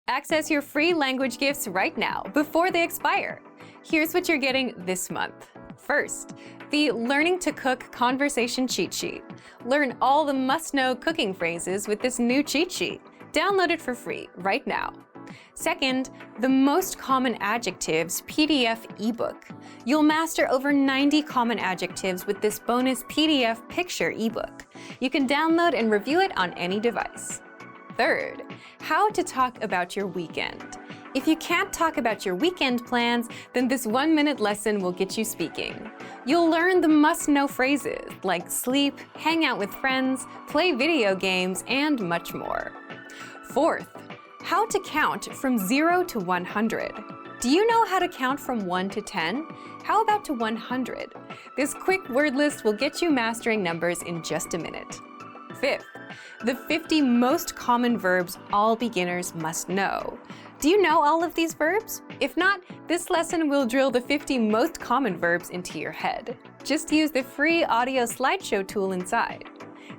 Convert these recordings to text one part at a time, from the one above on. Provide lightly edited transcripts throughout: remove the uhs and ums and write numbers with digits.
Access your free language gifts right now before they expire. Here's what you're getting this month. First, the Learning to Cook Conversation Cheat Sheet. Learn all the must-know cooking phrases with this new cheat sheet. Download it for free right now. Second, the Most Common Adjectives PDF ebook. You'll master over 90 common adjectives with this bonus PDF picture ebook. You can download and review it on any device. Third, how to talk about your weekend. If you can't talk about your weekend plans, then this 1-minute lesson will get you speaking. You'll learn the must-know phrases like sleep, hang out with friends, play video games, and much more. Fourth, how to count from 0 to 100. Do you know how to count from 1 to 10? How about to 100? This quick word list will get you mastering numbers in just a minute. Fifth, the 50 most common verbs all beginners must know. Do you know all of these verbs? If not, this lesson will drill the 50 most common verbs into your head. Just use the free audio slideshow tool inside.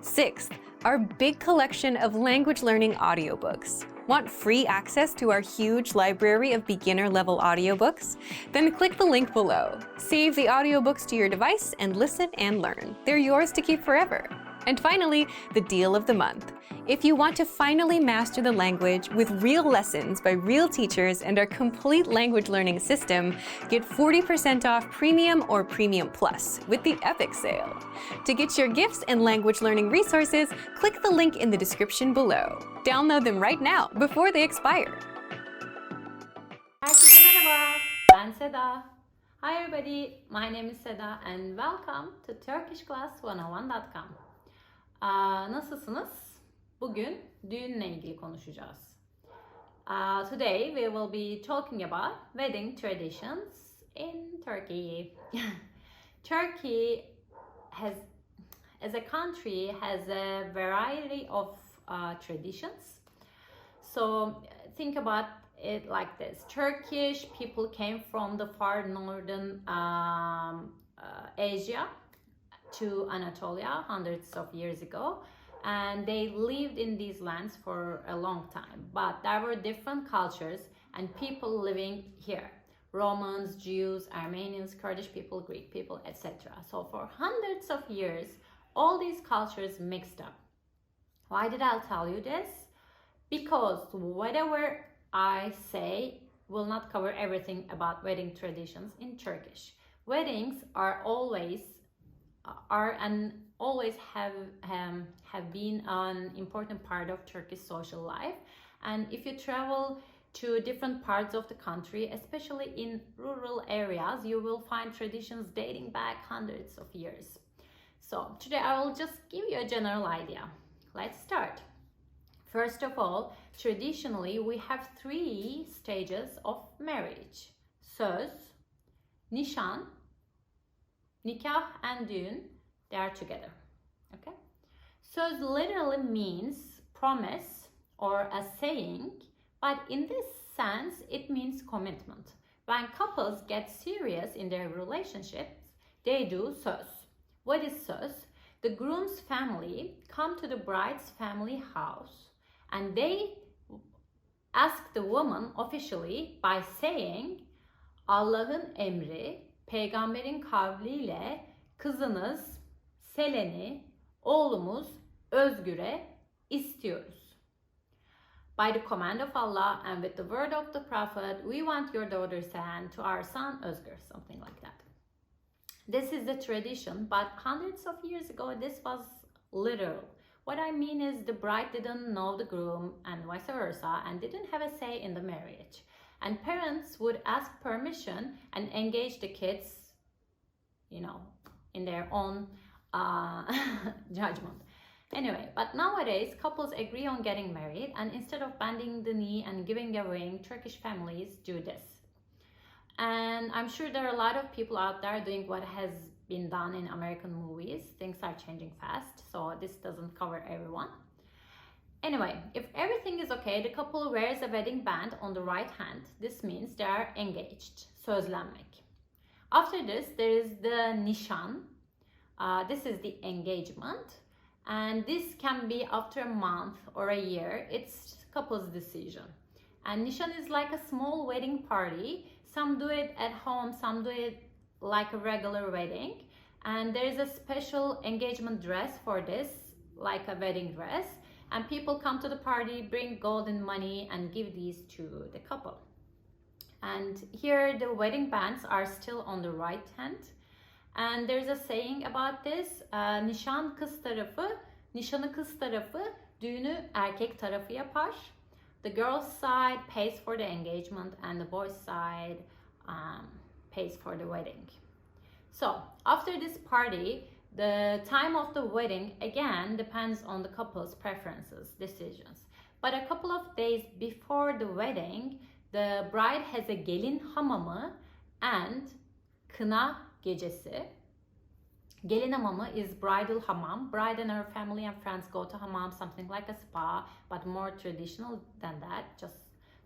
Sixth, our big collection of language learning audiobooks. Want free access to our huge library of beginner-level audiobooks? Then click the link below. Save the audiobooks to your device and listen and learn. They're yours to keep forever. And finally, the deal of the month. If you want to finally master the language with real lessons by real teachers and our complete language learning system, get 40% off Premium or Premium Plus with the Epic sale. To get your gifts and language learning resources, click the link in the description below. Download them right now before they expire. Herkese merhaba, ben Seda. Hi everybody, my name is Seda and welcome to turkishclass101.com. Nasılsınız? Bugün düğünle ilgili konuşacağız. Today we will be talking about wedding traditions in Turkey. Turkey as a country has a variety of traditions. So think about it like this. Turkish people came from the far northern Asia to Anatolia hundreds of years ago, and they lived in these lands for a long time. But there were different cultures and people living here. Romans, Jews, Armenians, Kurdish people, Greek people, etc. So for hundreds of years, all these cultures mixed up. Why did I tell you this? Because whatever I say will not cover everything about wedding traditions in Turkish. Weddings are always have been an important part of Turkish social life. And if you travel to different parts of the country, especially in rural areas, you will find traditions dating back hundreds of years. So today I will just give you a general idea. Let's start. First of all, traditionally we have 3 stages of marriage: söz, nişan, nikah, and düğün. They are together. Okay? Söz literally means promise or a saying, but in this sense it means commitment. When couples get serious in their relationships, they do söz. What is söz? The groom's family come to the bride's family house and they ask the woman officially by saying, Allah'ın emri, peygamberin kavliyle kızınız Selen'i, oğlumuz Özgür'e istiyoruz. By the command of Allah and with the word of the Prophet, we want your daughter Selen to our son Özgür, something like that. This is the tradition, but hundreds of years ago this was literal. What I mean is the bride didn't know the groom and vice versa and didn't have a say in the marriage. And parents would ask permission and engage the kids, in their own judgment. Anyway, but nowadays couples agree on getting married, and instead of bending the knee and giving a ring, Turkish families do this. And I'm sure there are a lot of people out there doing what has been done in American movies. Things are changing fast, so this doesn't cover everyone. Anyway, if everything is okay, the couple wears a wedding band on the right hand. This means they are engaged, sözlenmek. After this, there is the nişan. This is the engagement. And this can be after a month or a year. It's couple's decision. And Nishan is like a small wedding party. Some do it at home, some do it like a regular wedding. And there is a special engagement dress for this, like a wedding dress. And people come to the party, bring gold and money, and give these to the couple. And here the wedding bands are still on the right hand. And there's a saying about this. Nişanı kız tarafı, düğünü erkek tarafı yapar. The girl's side pays for the engagement and the boy's side pays for the wedding. So after this party, the time of the wedding again depends on the couple's preferences, decisions. But a couple of days before the wedding, the bride has a gelin hamamı and kına gecesi. Gelin hamamı is bridal hammam. Bride and her family and friends go to hammam, something like a spa, but more traditional than that. Just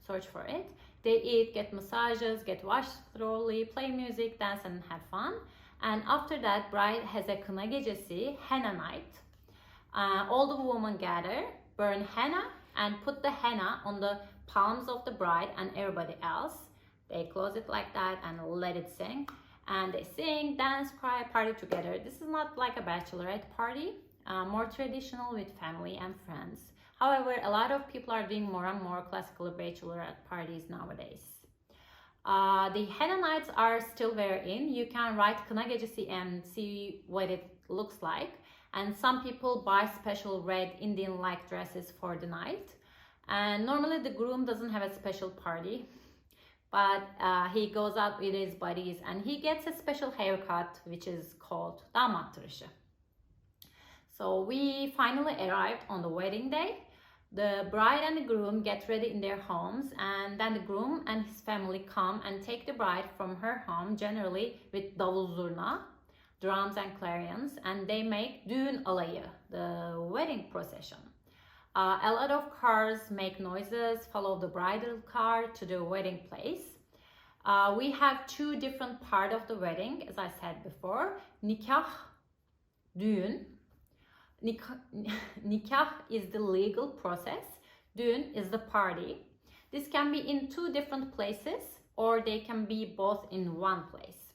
search for it. They eat, get massages, get washed thoroughly, play music, dance, and have fun. And after that, bride has a kına gecesi, henna night. All the women gather, burn henna, and put the henna on the palms of the bride and everybody else. They close it like that and let it sing. And they sing, dance, cry, party together. This is not like a bachelorette party, more traditional with family and friends. However, a lot of people are doing more and more classical bachelorette parties nowadays. The henna nights are still very in. You can write kına gecesi and see what it looks like. And some people buy special red Indian-like dresses for the night. And normally the groom doesn't have a special party, but he goes out with his buddies and he gets a special haircut, which is called damat tıraşı. So we finally arrived on the wedding day. The bride and the groom get ready in their homes, and then the groom and his family come and take the bride from her home, generally with davul zurna, drums and clarions, and they make düğün alayı, the wedding procession. A lot of cars make noises, follow the bridal car to the wedding place. We have two different parts of the wedding, as I said before. Nikah, düğün. Nikah is the legal process. Düğün is the party. This can be in two different places, or they can be both in one place.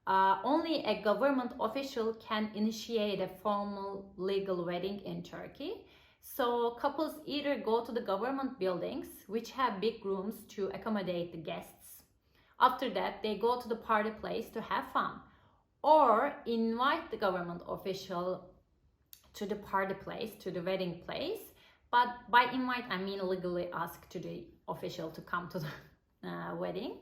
Only a government official can initiate a formal legal wedding in Turkey. So couples either go to the government buildings, which have big rooms to accommodate the guests. After that, they go to the party place to have fun, or invite the government official to the party place, to the wedding place. But by invite, I mean legally ask to the official to come to the wedding.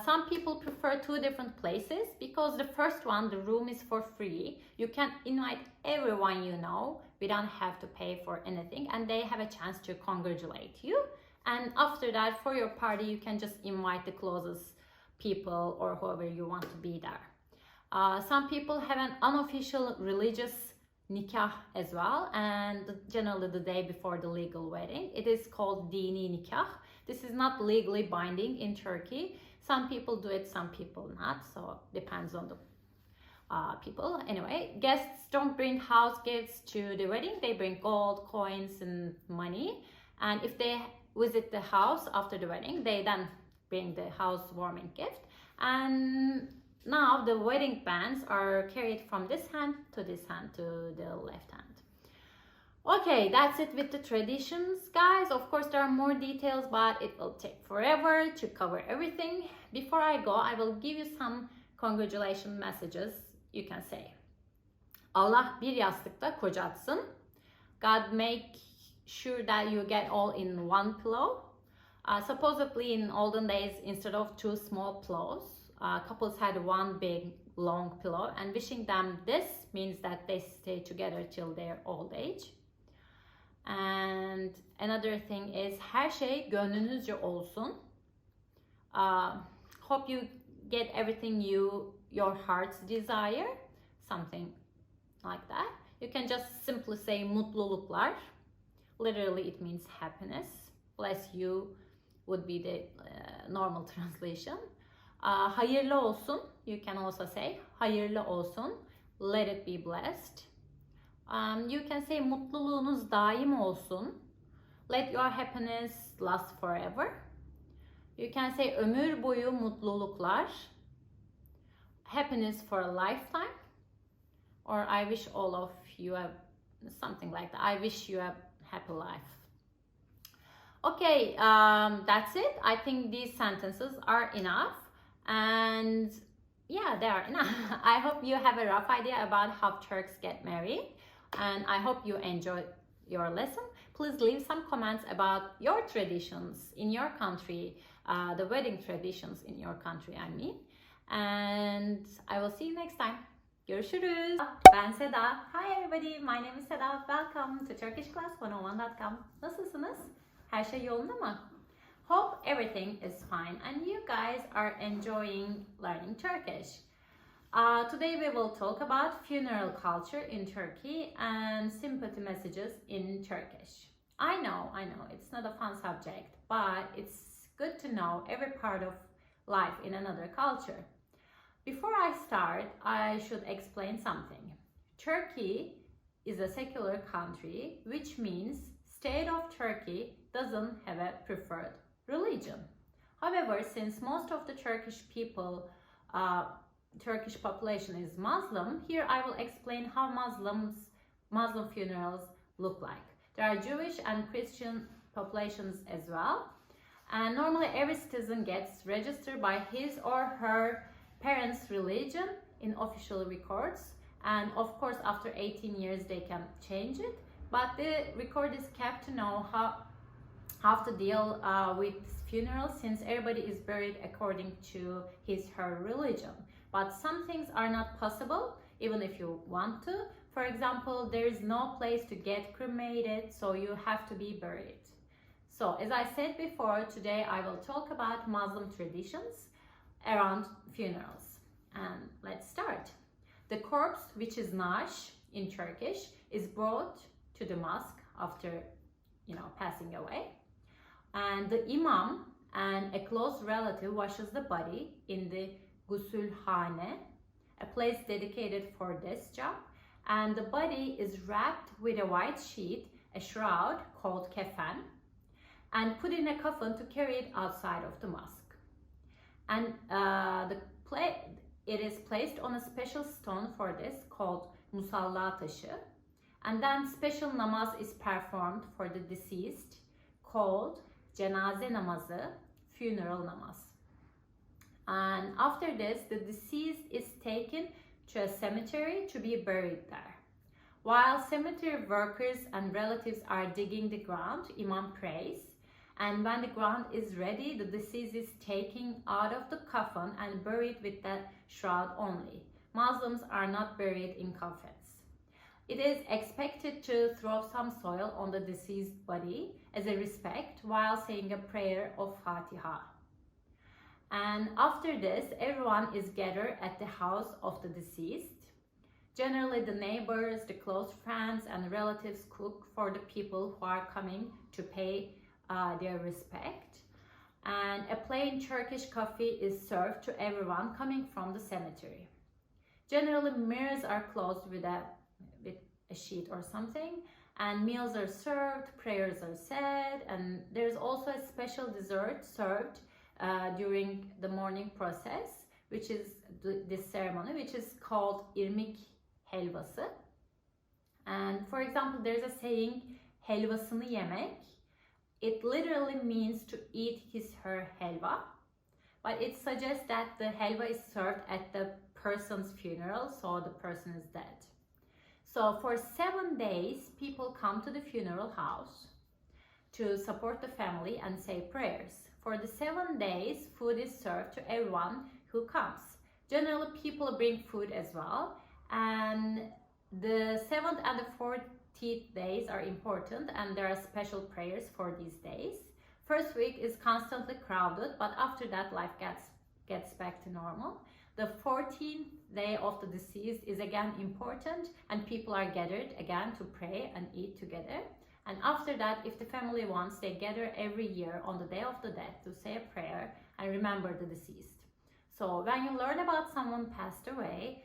Some people prefer two different places because the first one, the room is for free. You can invite everyone you know. We don't have to pay for anything, and they have a chance to congratulate you. And after that, for your party, you can just invite the closest people or whoever you want to be there. Some people have an unofficial religious nikah as well, and generally the day before the legal wedding. It is called dini nikah. This is not legally binding in Turkey. Some people do it, some people not, so depends on the people. Anyway, guests don't bring house gifts to the wedding. They bring gold, coins, and money. And if they visit the house after the wedding, they then bring the housewarming gift. And now the wedding bands are carried from this hand to this hand to the left hand. Okay, that's it with the traditions, guys. Of course, there are more details, but it will take forever to cover everything. Before I go, I will give you some congratulation messages you can say. Allah bir yastıkta kocatsın. God make sure that you get all in one pillow. Supposedly in olden days, instead of two small pillows, couples had one big long pillow, and wishing them this means that they stay together till their old age. And another thing is her şey gönlünüzce olsun. Hope you get everything your heart's desire, something like that. You can just simply say mutluluklar. Literally it means happiness. Bless you would be the normal translation. Hayırlı olsun, you can also say hayırlı olsun, let it be blessed. You can say mutluluğunuz daim olsun, let your happiness last forever. You can say ömür boyu mutluluklar, happiness for a lifetime, or I wish all of you have something like that. I wish you a happy life. Okay, that's it. I think these sentences are enough, and yeah, they are enough. I hope you have a rough idea about how Turks get married, and I hope you enjoyed your lesson. Please leave some comments about your traditions in your country, the wedding traditions in your country, I mean. And I will see you next time. Görüşürüz. Ben Seda. Hi everybody, my name is Seda. Welcome to turkishclass101.com. Nasılsınız? Her şey yolunda mı? Hope everything is fine and you guys are enjoying learning Turkish. Today we will talk about funeral culture in Turkey and sympathy messages in Turkish. I know, it's not a fun subject, but it's good to know every part of life in another culture. Before I start, I should explain something. Turkey is a secular country, which means state of Turkey doesn't have a preferred religion. However, since most of the Turkish people, Turkish population is Muslim, here I will explain how Muslim funerals look like. There are Jewish and Christian populations as well. And normally every citizen gets registered by his or her parents' religion in official records. And of course, after 18 years, they can change it. But the record is kept to know how to deal with funerals, since everybody is buried according to his her religion. But some things are not possible even if you want to. For example, there is no place to get cremated, so you have to be buried. So as I said before, today I will talk about Muslim traditions around funerals. And let's start. The corpse, which is nash in Turkish, is brought to the mosque after passing away. And the imam and a close relative washes the body in the gusulhane, a place dedicated for this job. And the body is wrapped with a white sheet, a shroud called kefan, and put in a coffin to carry it outside of the mosque. And it is placed on a special stone for this called musalla taşı. And then special namaz is performed for the deceased called cenaze namazı, funeral namaz. And after this, the deceased is taken to a cemetery to be buried there. While cemetery workers and relatives are digging the ground, Imam prays. And when the ground is ready, the deceased is taken out of the coffin and buried with the shroud only. Muslims are not buried in coffins. It is expected to throw some soil on the deceased body as a respect while saying a prayer of Fatiha. And after this, everyone is gathered at the house of the deceased. Generally, the neighbors, the close friends, and relatives cook for the people who are coming to pay their respect. And a plain Turkish coffee is served to everyone coming from the cemetery. Generally, mirrors are closed with a sheet or something, and meals are served, prayers are said, and there's also a special dessert served during the mourning process, which is this ceremony, which is called irmik helvası. And for example, there's a saying, helvasını yemek. It literally means to eat his her helva, but it suggests that the helva is served at the person's funeral, so the person is dead. So for 7 days, people come to the funeral house to support the family and say prayers. For the 7 days, food is served to everyone who comes. Generally, people bring food as well, and the 7th and the 14th days are important, and there are special prayers for these days. First week is constantly crowded, but after that, life gets back to normal. The 14th day of the deceased is again important, and people are gathered again to pray and eat together. And after that, if the family wants, they gather every year on the day of the death to say a prayer and remember the deceased. So when you learn about someone passed away,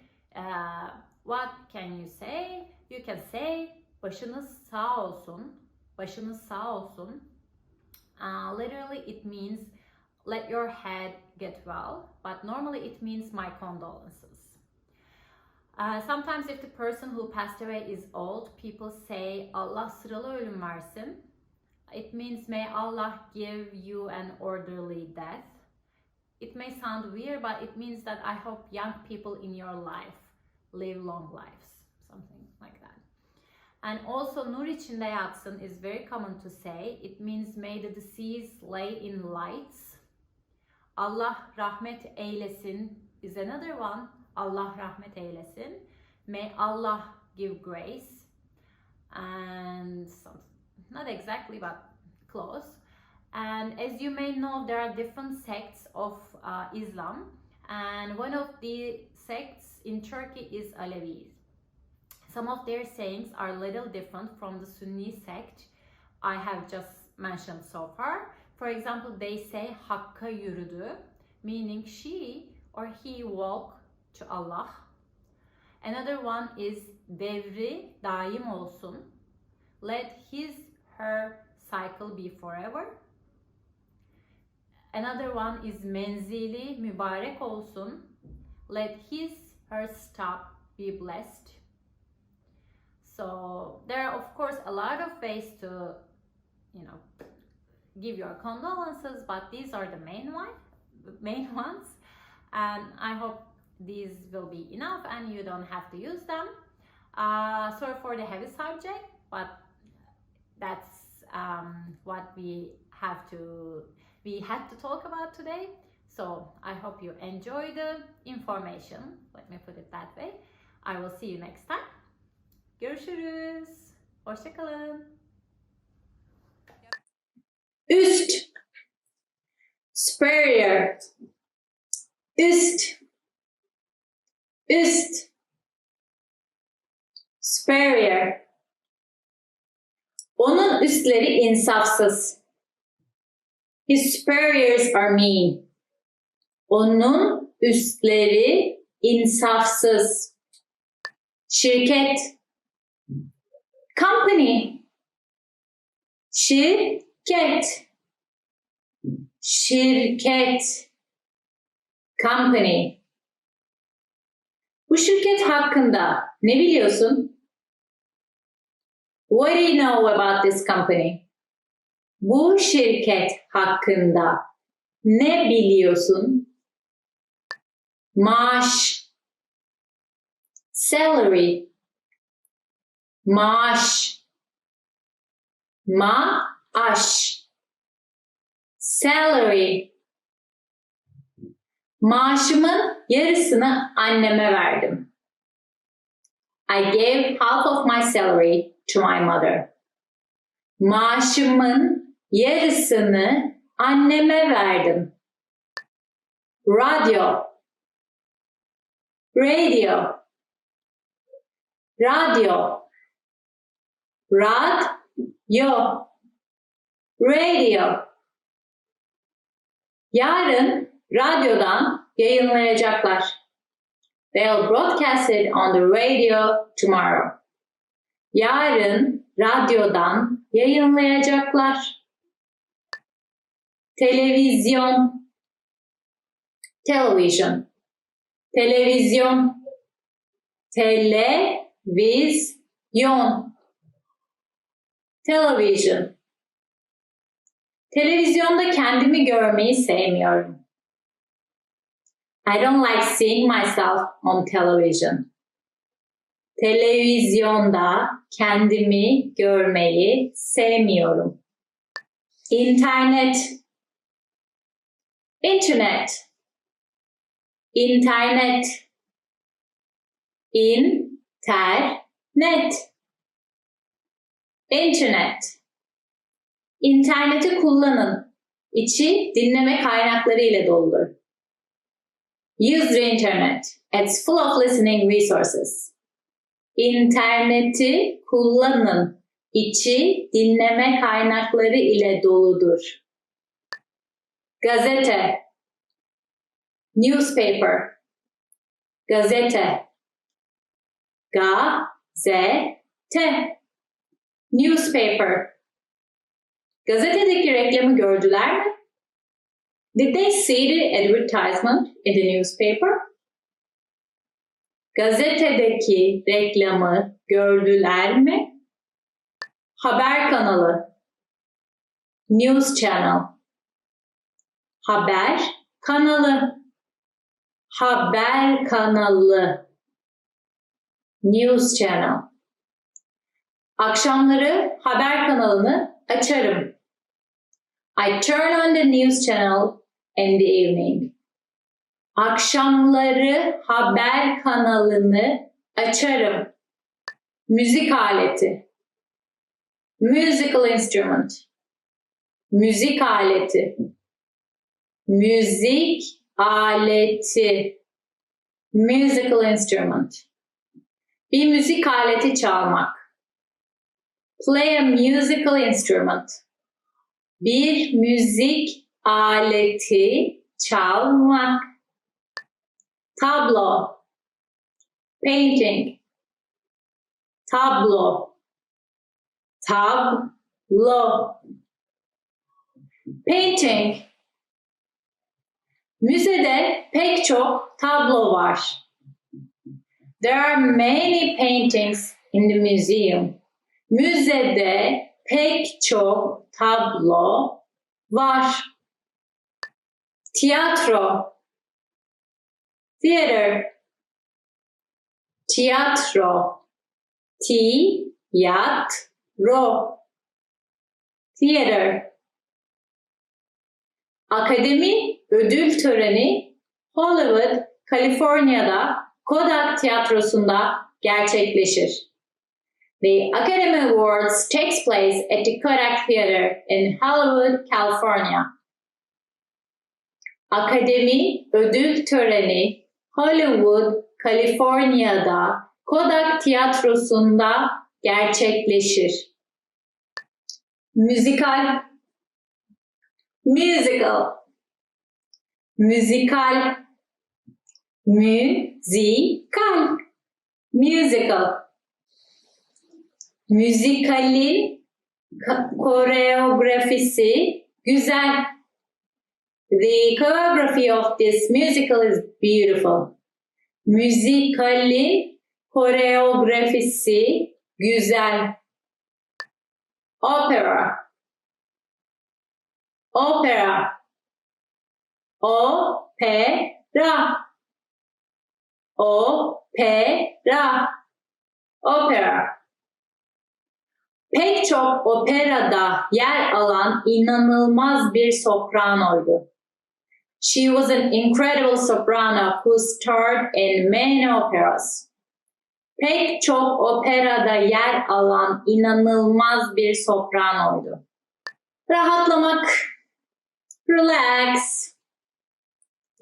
what can you say? You can say, başınız sağ olsun, başınız sağ olsun. Literally it means let your head get well, but normally it means my condolences. Sometimes if the person who passed away is old, people say Allah sıralı ölüm versin. It means may Allah give you an orderly death. It may sound weird, but it means that I hope young people in your life live long lives, something like that. And also nur içinde yatsın is very common to say. It means may the deceased lay in lights. Allah rahmet eylesin is another one. Allah rahmet eylesin. May Allah give grace. And some, not exactly, but close. And as you may know, there are different sects of Islam. And one of the sects in Turkey is Alevis. Some of their sayings are a little different from the Sunni sect I have just mentioned so far. For example, they say Hakk'a yürüdü, meaning she or he walked to Allah. Another one is devri daim olsun. Let his, her cycle be forever. Another one is menzili mübarek olsun. Let his, her stop be blessed. So there are of course a lot of ways to, give your condolences, but these are the main ones. And I hope these will be enough and you don't have to use them. Sorry for the heavy subject, but that's what we had to talk about today. So I hope you enjoy the information. Let me put it that way. I will see you next time. Görüşürüz. Hoşça kalın. Üst, superior, üst, üst, superior. Onun üstleri insafsız. His superiors are mean. Onun üstleri insafsız. Şirket, company, şirket, şirket, company. Bu şirket hakkında ne biliyorsun? What do you know about this company? Bu şirket hakkında ne biliyorsun? Maaş, salary, maaş, maaş, salary. Maaşımın yarısını anneme verdim. I gave half of my salary to my mother. Maaşımın yarısını anneme verdim. Radyo, radio, radyo, radyo, radio. Yarın radyodan yayınlayacaklar. They'll broadcast it on the radio tomorrow. Yarın radyodan yayınlayacaklar. Televizyon, television, televizyon, televizyon, television. Televizyonda kendimi görmeyi sevmiyorum. I don't like seeing myself on television. Televizyonda kendimi görmeyi sevmiyorum. İnternet, internet, internet, internet, internet. İnterneti kullanın. İçi dinleme kaynakları ile doludur. Use the internet. It's full of listening resources. İnterneti kullanın. İçi dinleme kaynakları ile doludur. Gazete, newspaper, gazete, gazete, newspaper, Gazetedeki reklamı gördüler mi? Did they see the advertisement in the newspaper? Gazetedeki reklamı gördüler mi? Haber kanalı. News channel. Haber kanalı. Haber kanalı. News channel. Akşamları haber kanalını açarım. I turn on the news channel in the evening. Akşamları haber kanalını açarım. Müzik aleti. Musical instrument. Müzik aleti. Müzik aleti. Musical instrument. Bir müzik aleti çalmak. Play a musical instrument. Bir müzik aleti çalmak. Tablo. Painting. Tablo. Tablo. Painting. Müzede pek çok tablo var. There are many paintings in the museum. Müzede pek çok tablo var. Tiyatro. Theater. Tiyatro. Tiyatro. Theater. Akademi ödül töreni Hollywood, Kaliforniya'da Kodak Tiyatrosu'nda gerçekleşir. The Academy Awards takes place at the Kodak Theater in Hollywood, California. Akademi ödül töreni Hollywood, Kaliforniya'da Kodak Tiyatrosu'nda gerçekleşir. Müzikal. Musical. Müzikal. Müzikal. Musical. Müzikalin koreografisi güzel. The choreography of this musical is beautiful. Müzikalin koreografisi güzel. Opera. Opera. Opera. Opera. Opera. Pek çok operada yer alan inanılmaz bir sopranoydu. She was an incredible soprano who starred in many operas. Pek çok operada yer alan inanılmaz bir sopranoydu. Rahatlamak. Relax.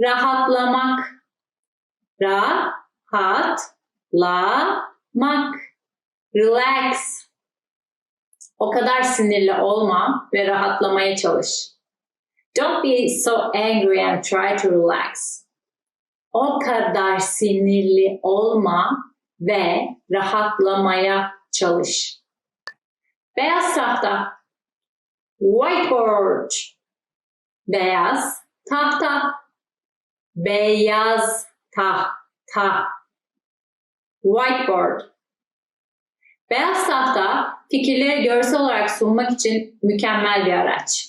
Rahatlamak. Rahatlamak. Relax. O kadar sinirli olma ve rahatlamaya çalış. Don't be so angry and try to relax. O kadar sinirli olma ve rahatlamaya çalış. Beyaz tahta. Whiteboard. Beyaz tahta. Beyaz tahta. Whiteboard. Beyaz tahta fikirleri görsel olarak sunmak için mükemmel bir araç.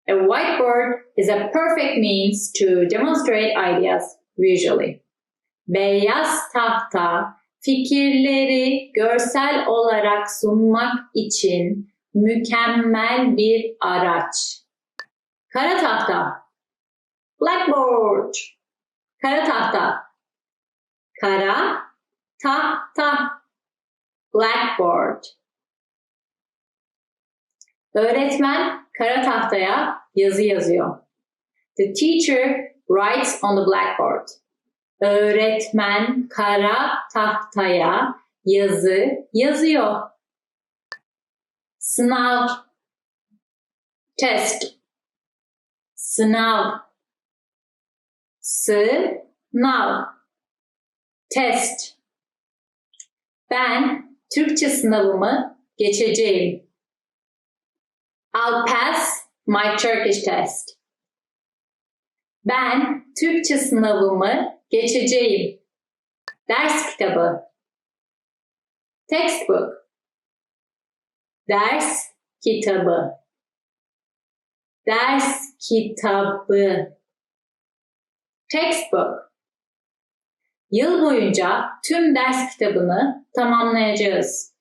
A whiteboard is a perfect means to demonstrate ideas visually. Beyaz tahta fikirleri görsel olarak sunmak için mükemmel bir araç. Kara tahta. Blackboard. Kara tahta. Kara tahta. Blackboard. Öğretmen kara tahtaya yazı yazıyor. The teacher writes on the blackboard. Öğretmen kara tahtaya yazı yazıyor. Sınav. Test. Sınav. Sınav. Test. Ben Türkçe sınavımı geçeceğim. I'll pass my Turkish test. Ben Türkçe sınavımı geçeceğim. Ders kitabı. Textbook. Ders kitabı. Ders kitabı. Textbook. Yıl boyunca tüm ders kitabını tamamlayacağız.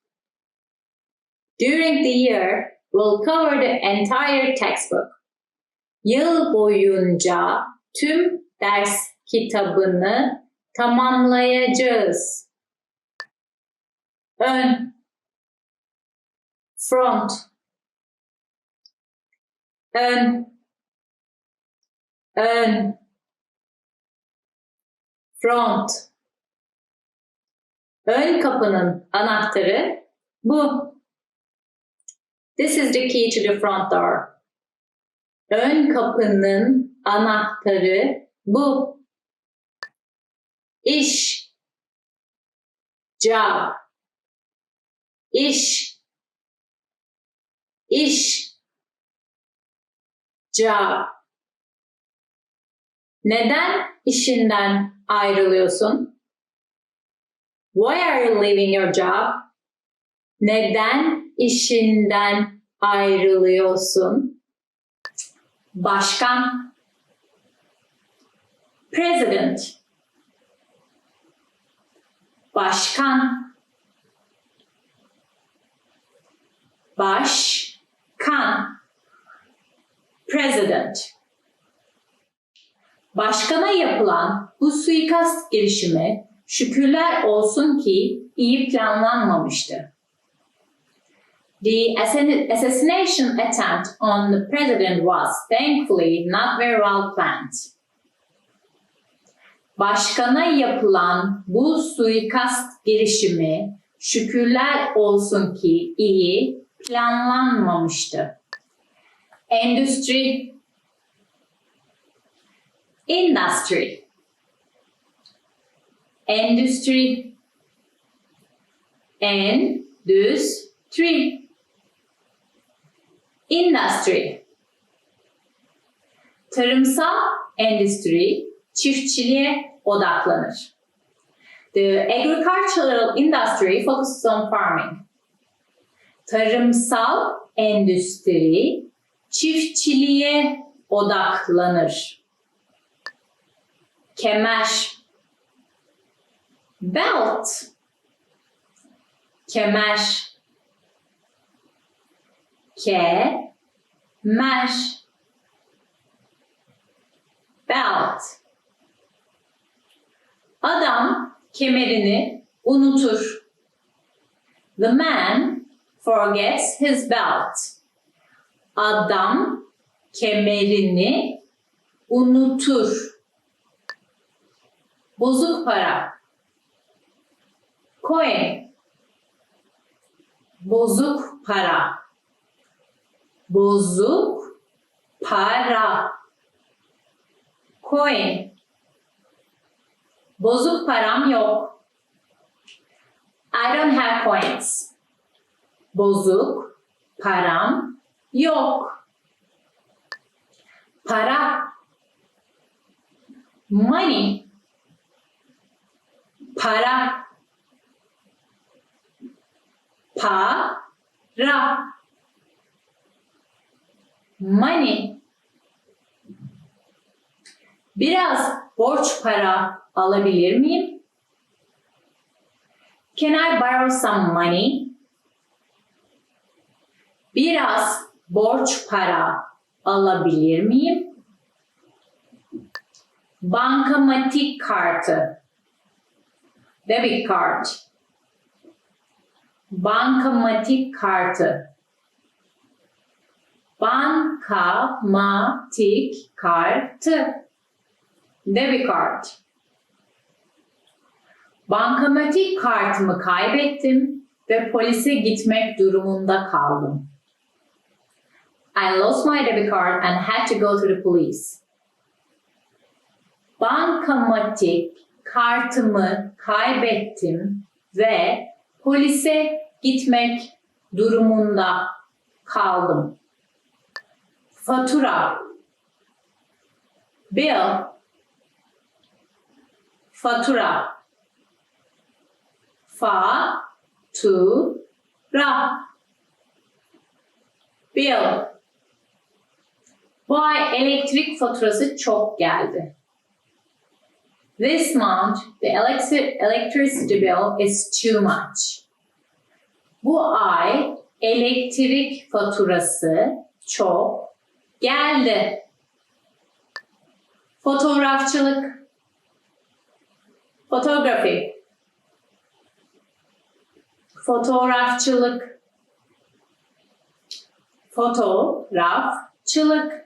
During the year, we'll cover the entire textbook. Yıl boyunca tüm ders kitabını tamamlayacağız. Ön. Front. Ön. Ön. Front. Ön kapının anahtarı bu. This is the key to the front door. Ön kapının anahtarı bu. İş. Job. İş. İş. Job. Neden işinden ayrılıyorsun? Why are you leaving your job? Neden işinden ayrılıyorsun? Başkan. President. Başkan. Başkan. President. Başkana yapılan bu suikast girişimi şükürler olsun ki iyi planlanmamıştı. The assassination attempt on the president was thankfully not very well planned. Başkana yapılan bu suikast girişimi şükürler olsun ki iyi planlanmamıştı. Endüstri. Industry. Endüstri. Endüstri. Industry. Tarımsal endüstri çiftçiliğe odaklanır. The agricultural industry focuses on farming. Tarımsal endüstri çiftçiliğe odaklanır. Kemer. Belt. Kemer. Kemer. Belt. Adam kemerini unutur. The man forgets his belt. Adam kemerini unutur. Bozuk para. Coin. Bozuk para. Bozuk para. Coin. Bozuk param yok. I don't have coins. Bozuk param yok. Para. Money. Para. Para. Money. Biraz borç para alabilir miyim? Can I borrow some money? Biraz borç para alabilir miyim? Bankamatik kartı. Debit card. Bankamatik kartı. Bankamatik kartı. Debit card. Bankamatik kartımı kaybettim ve polise gitmek durumunda kaldım. I lost my debit card and had to go to the police. Bankamatik kartımı kaybettim ve polise gitmek durumunda kaldım. fatura, bill, fatura, fa-tu-ra, bill. Bu ay elektrik faturası çok geldi. This month, the electricity bill is too much. Bu ay elektrik faturası çok geldi. Fotoğrafçılık, photography, fotoğrafçılık, fotoğrafçılık,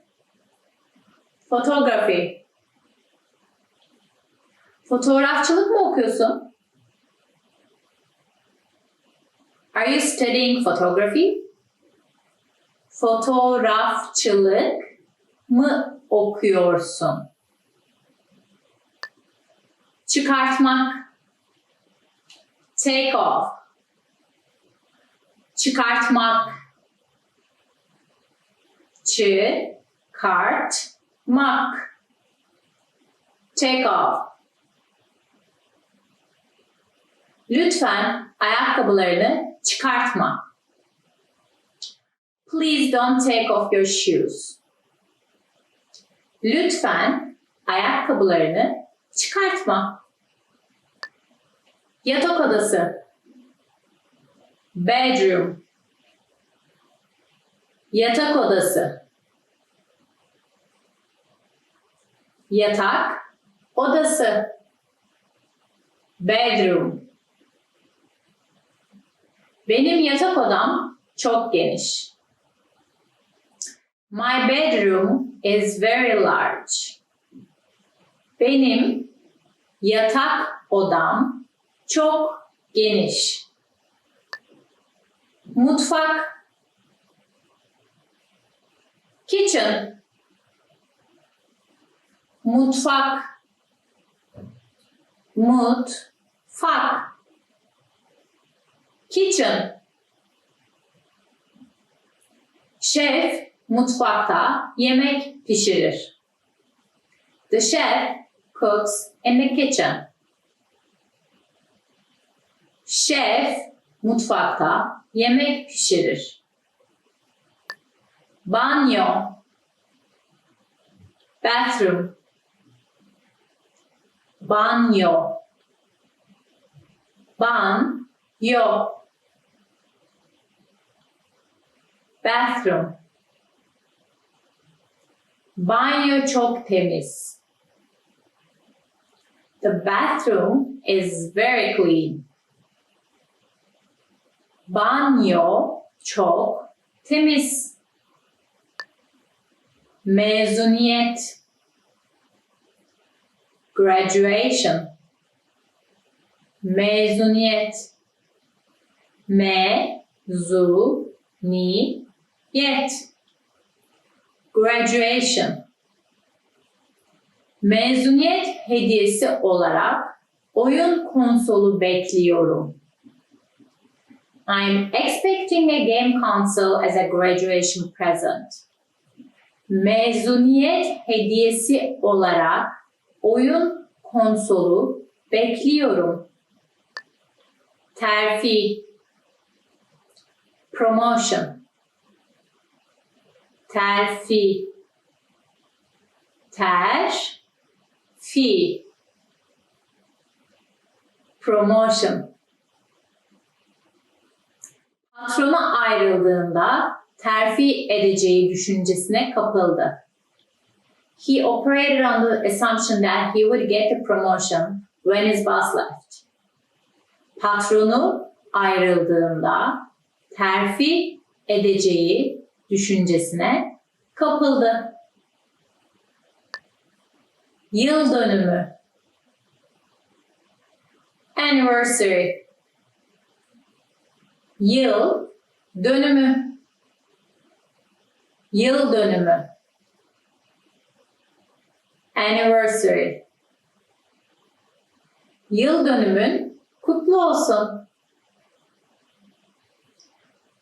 photography. Fotoğrafçılık mı okuyorsun? Are you studying photography? Fotoğrafçılık mı okuyorsun? Çıkartmak, take off, çıkartmak, çıkartmak, take off. Lütfen ayakkabılarını çıkartma. Please don't take off your shoes. Lütfen ayakkabılarını çıkartma. Yatak odası, bedroom, yatak odası, yatak odası, bedroom. Benim yatak odam çok geniş. My bedroom is very large. Benim yatak odam çok geniş. Mutfak, kitchen, mutfak, mutfak, kitchen. Şef mutfakta yemek pişirir. The chef cooks in the kitchen. Şef mutfakta yemek pişirir. Banyo, bathroom, banyo, banyo, bathroom. Banyo çok temiz. The bathroom is very clean. Banyo çok temiz. Mezuniyet, graduation, mezuniyet, mezuniyet, graduation. Mezuniyet hediyesi olarak oyun konsolu bekliyorum. I'm expecting a game console as a graduation present. Mezuniyet hediyesi olarak oyun konsolu bekliyorum. Terfi, promotion, terfi, terfi, promotion. Patronu ayrıldığında terfi edeceği düşüncesine kapıldı. He operated on the assumption that he would get the promotion when his boss left. Patronu ayrıldığında terfi edeceği düşüncesine kapıldı. Yıl dönümü, anniversary, yıl dönümü, yıl dönümü, anniversary. Yıl dönümün kutlu olsun.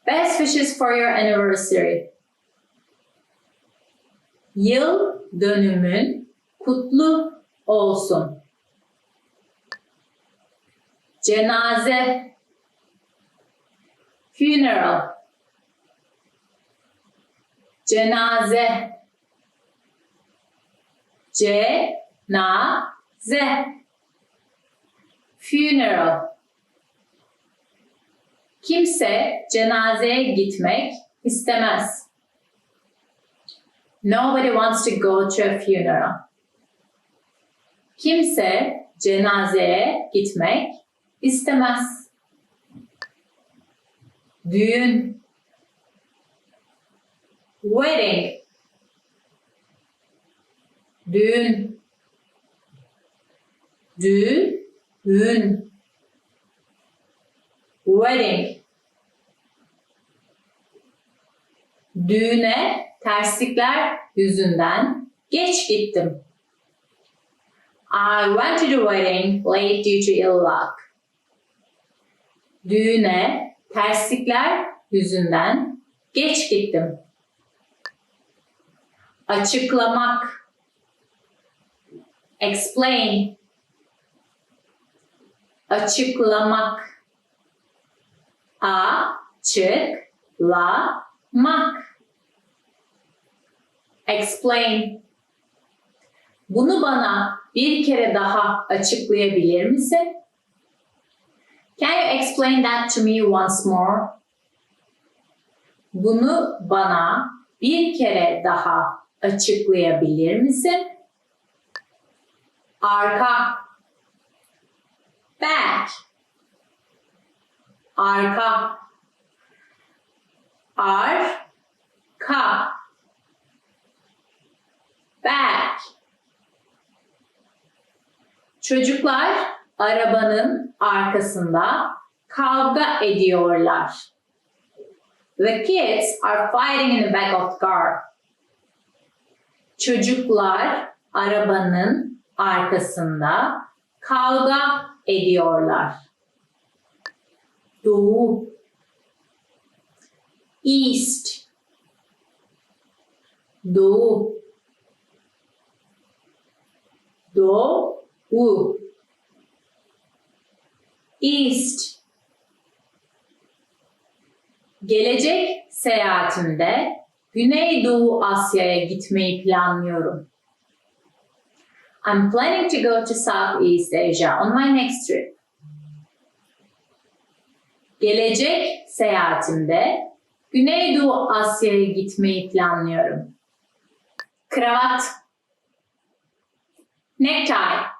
Best wishes for your anniversary. Yıl dönümün kutlu olsun. Cenaze, funeral. Cenaze, cenaze, funeral. Kimse cenazeye gitmek istemez. Nobody wants to go to a funeral. Kimse cenazeye gitmek istemez. Düğün, wedding. Düğün, düğün, wedding. Düğüne terslikler yüzünden geç gittim. I went to the wedding late due to ill luck. Düğüne terslikler yüzünden geç gittim. Açıklamak, explain. Açıklamak, açıklamak. Explain. Bunu bana bir kere daha açıklayabilir misin? Can you explain that to me once more? Bunu bana bir kere daha açıklayabilir misin? Arka, back. Arka, arka, back. Çocuklar arabanın arkasında kavga ediyorlar. The kids are fighting in the back of the car. Çocuklar arabanın arkasında kavga ediyorlar. Doğu, east. Doğu, doğu, east. Gelecek seyahatimde Güneydoğu Asya'ya gitmeyi planlıyorum. I'm planning to go to Southeast Asia on my next trip. Gelecek seyahatimde Güneydoğu Asya'ya gitmeyi planlıyorum. Kravat, necktie.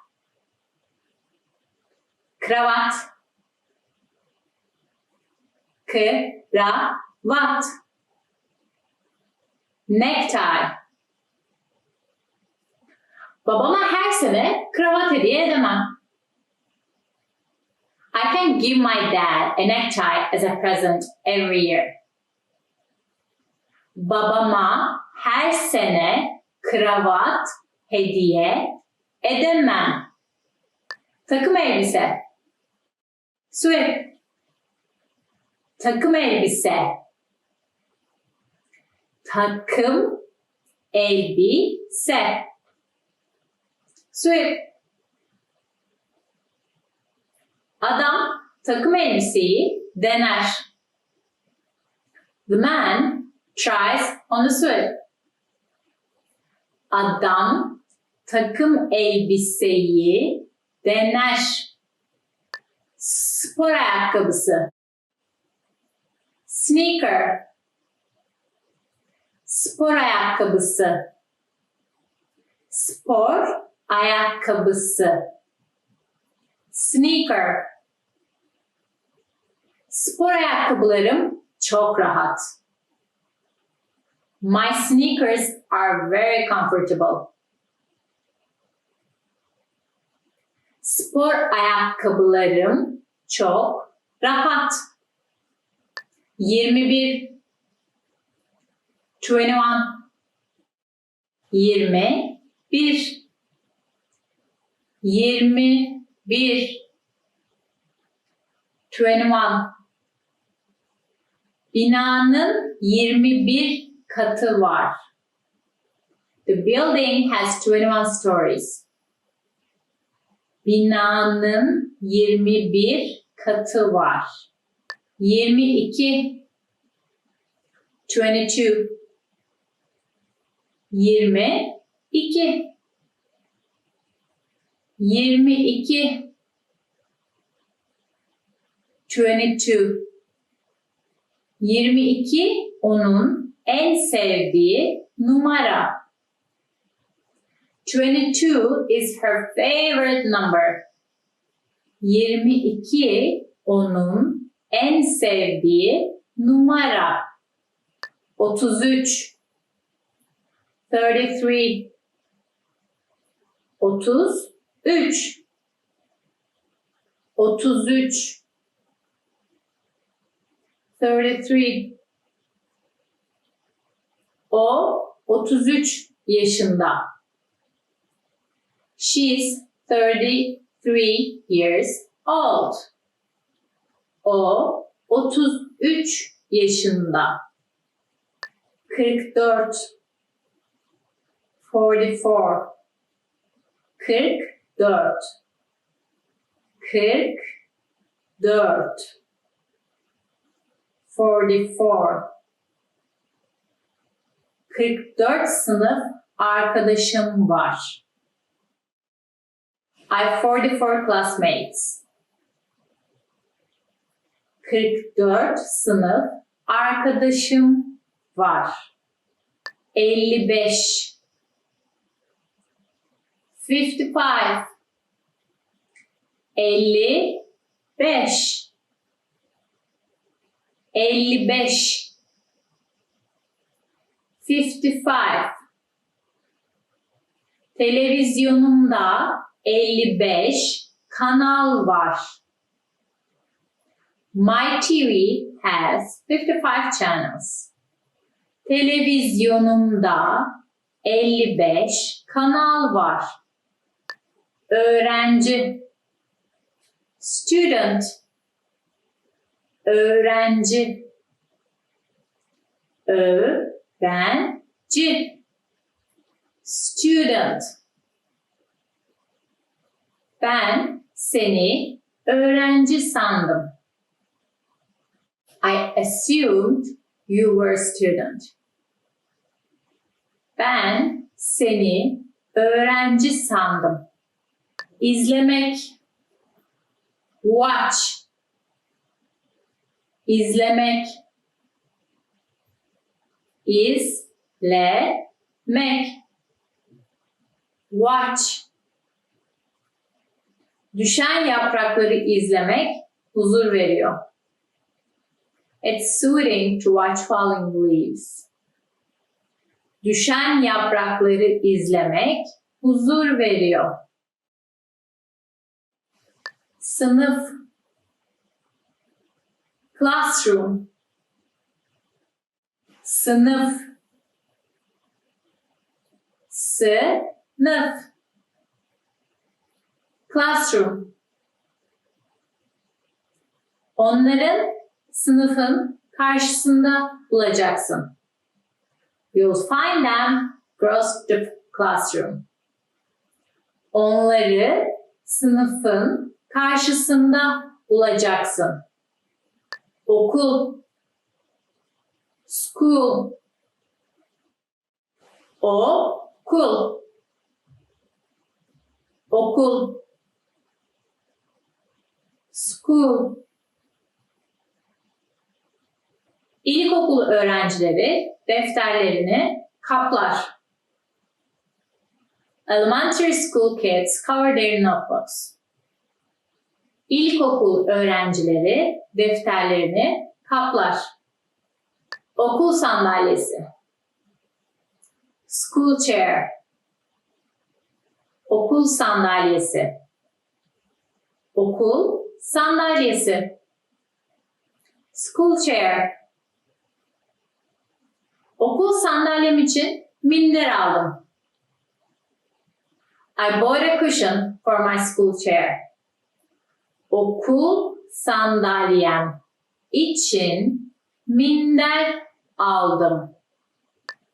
Kravat, kravat. Necktie. Babama her sene kravat hediye edemem. I can give my dad a necktie as a present every year. Babama her sene kravat hediye edemem. Takım elbise. Suit. Takım elbise. Takım elbise. Suit. Adam takım elbiseyi dener. The man tries on the suit. Adam takım elbiseyi dener. Spor ayakkabısı. Sneaker. Spor ayakkabısı. Spor ayakkabısı. Sneaker. Spor ayakkabılarım çok rahat. My sneakers are very comfortable. Spor ayakkabılarım çok rahat. 21 21 21 21 21 Binanın 21 katı var. The building has 21 stories. Binanın 21 katı var. 22. 22. 22. 22. 22. 22 onun en sevdiği numara. 22 is her favorite number. 22 onun en sevdiği numara. 33. 33. 33. 33. 33. O 33 yaşında. She's 33 years old. O 33 yaşında. 44. 44. 44. 44. 44. 44 sınıf arkadaşım var. I have 44 classmates. 44 sınıf arkadaşım var. 55. 55. 55. 55. 55. Televizyonumda 55 kanal var. My TV has 55 channels. Televizyonumda 55 kanal var. Öğrenci. Student. Öğrenci. Öğrenci. Student. Ben seni öğrenci sandım. I assumed you were a student. Ben seni öğrenci sandım. İzlemek. Watch. İzlemek. İzlemek. Watch. Düşen yaprakları izlemek huzur veriyor. It's soothing to watch falling leaves. Düşen yaprakları izlemek huzur veriyor. Sınıf. Classroom. Sınıf. Sınıf. Classroom. Onların sınıfın karşısında bulacaksın. You'll find them across the classroom. Onları sınıfın karşısında bulacaksın. Okul. School. Okul. Okul. School. İlkokul öğrencileri defterlerini kaplar. Elementary school kids cover their notebooks. İlkokul öğrencileri defterlerini kaplar. Okul sandalyesi. School chair. Okul sandalyesi. Okul sandalyesi. School chair. Okul sandalyem için minder aldım. I bought a cushion for my school chair. Okul sandalyem için minder aldım.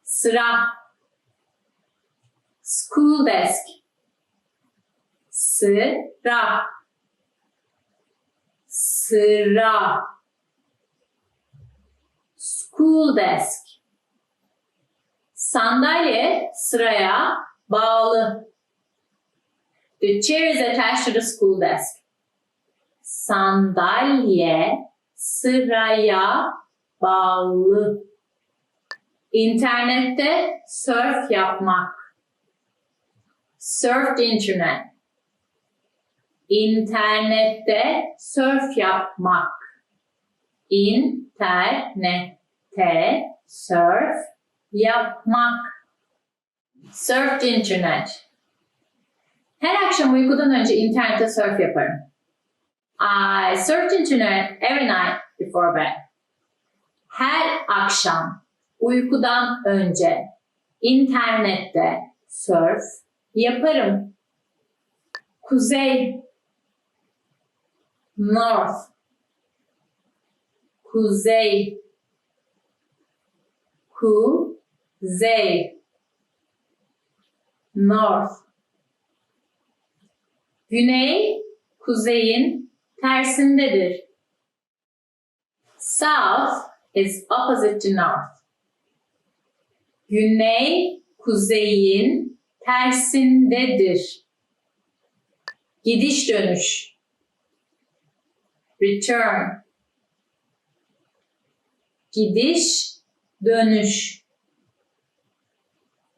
Sıra. School desk. Sıra. Sıra. School desk. Sandalye sıraya bağlı. The chair is attached to the school desk. Sandalye sıraya bağlı. İnternette surf yapmak. Surf the internet. İnternette surf yapmak. İnternette surf yapmak. Surf the internet. Her akşam uykudan önce internette surf yaparım. I surf the internet every night before bed. Her akşam uykudan önce internette surf yaparım. Kuzey. North. Kuzey. Kuzey. North. Güney, kuzeyin tersindedir. South is opposite to north. Güney, kuzeyin tersindedir. Gidiş dönüş. Return. Gidiş dönüş.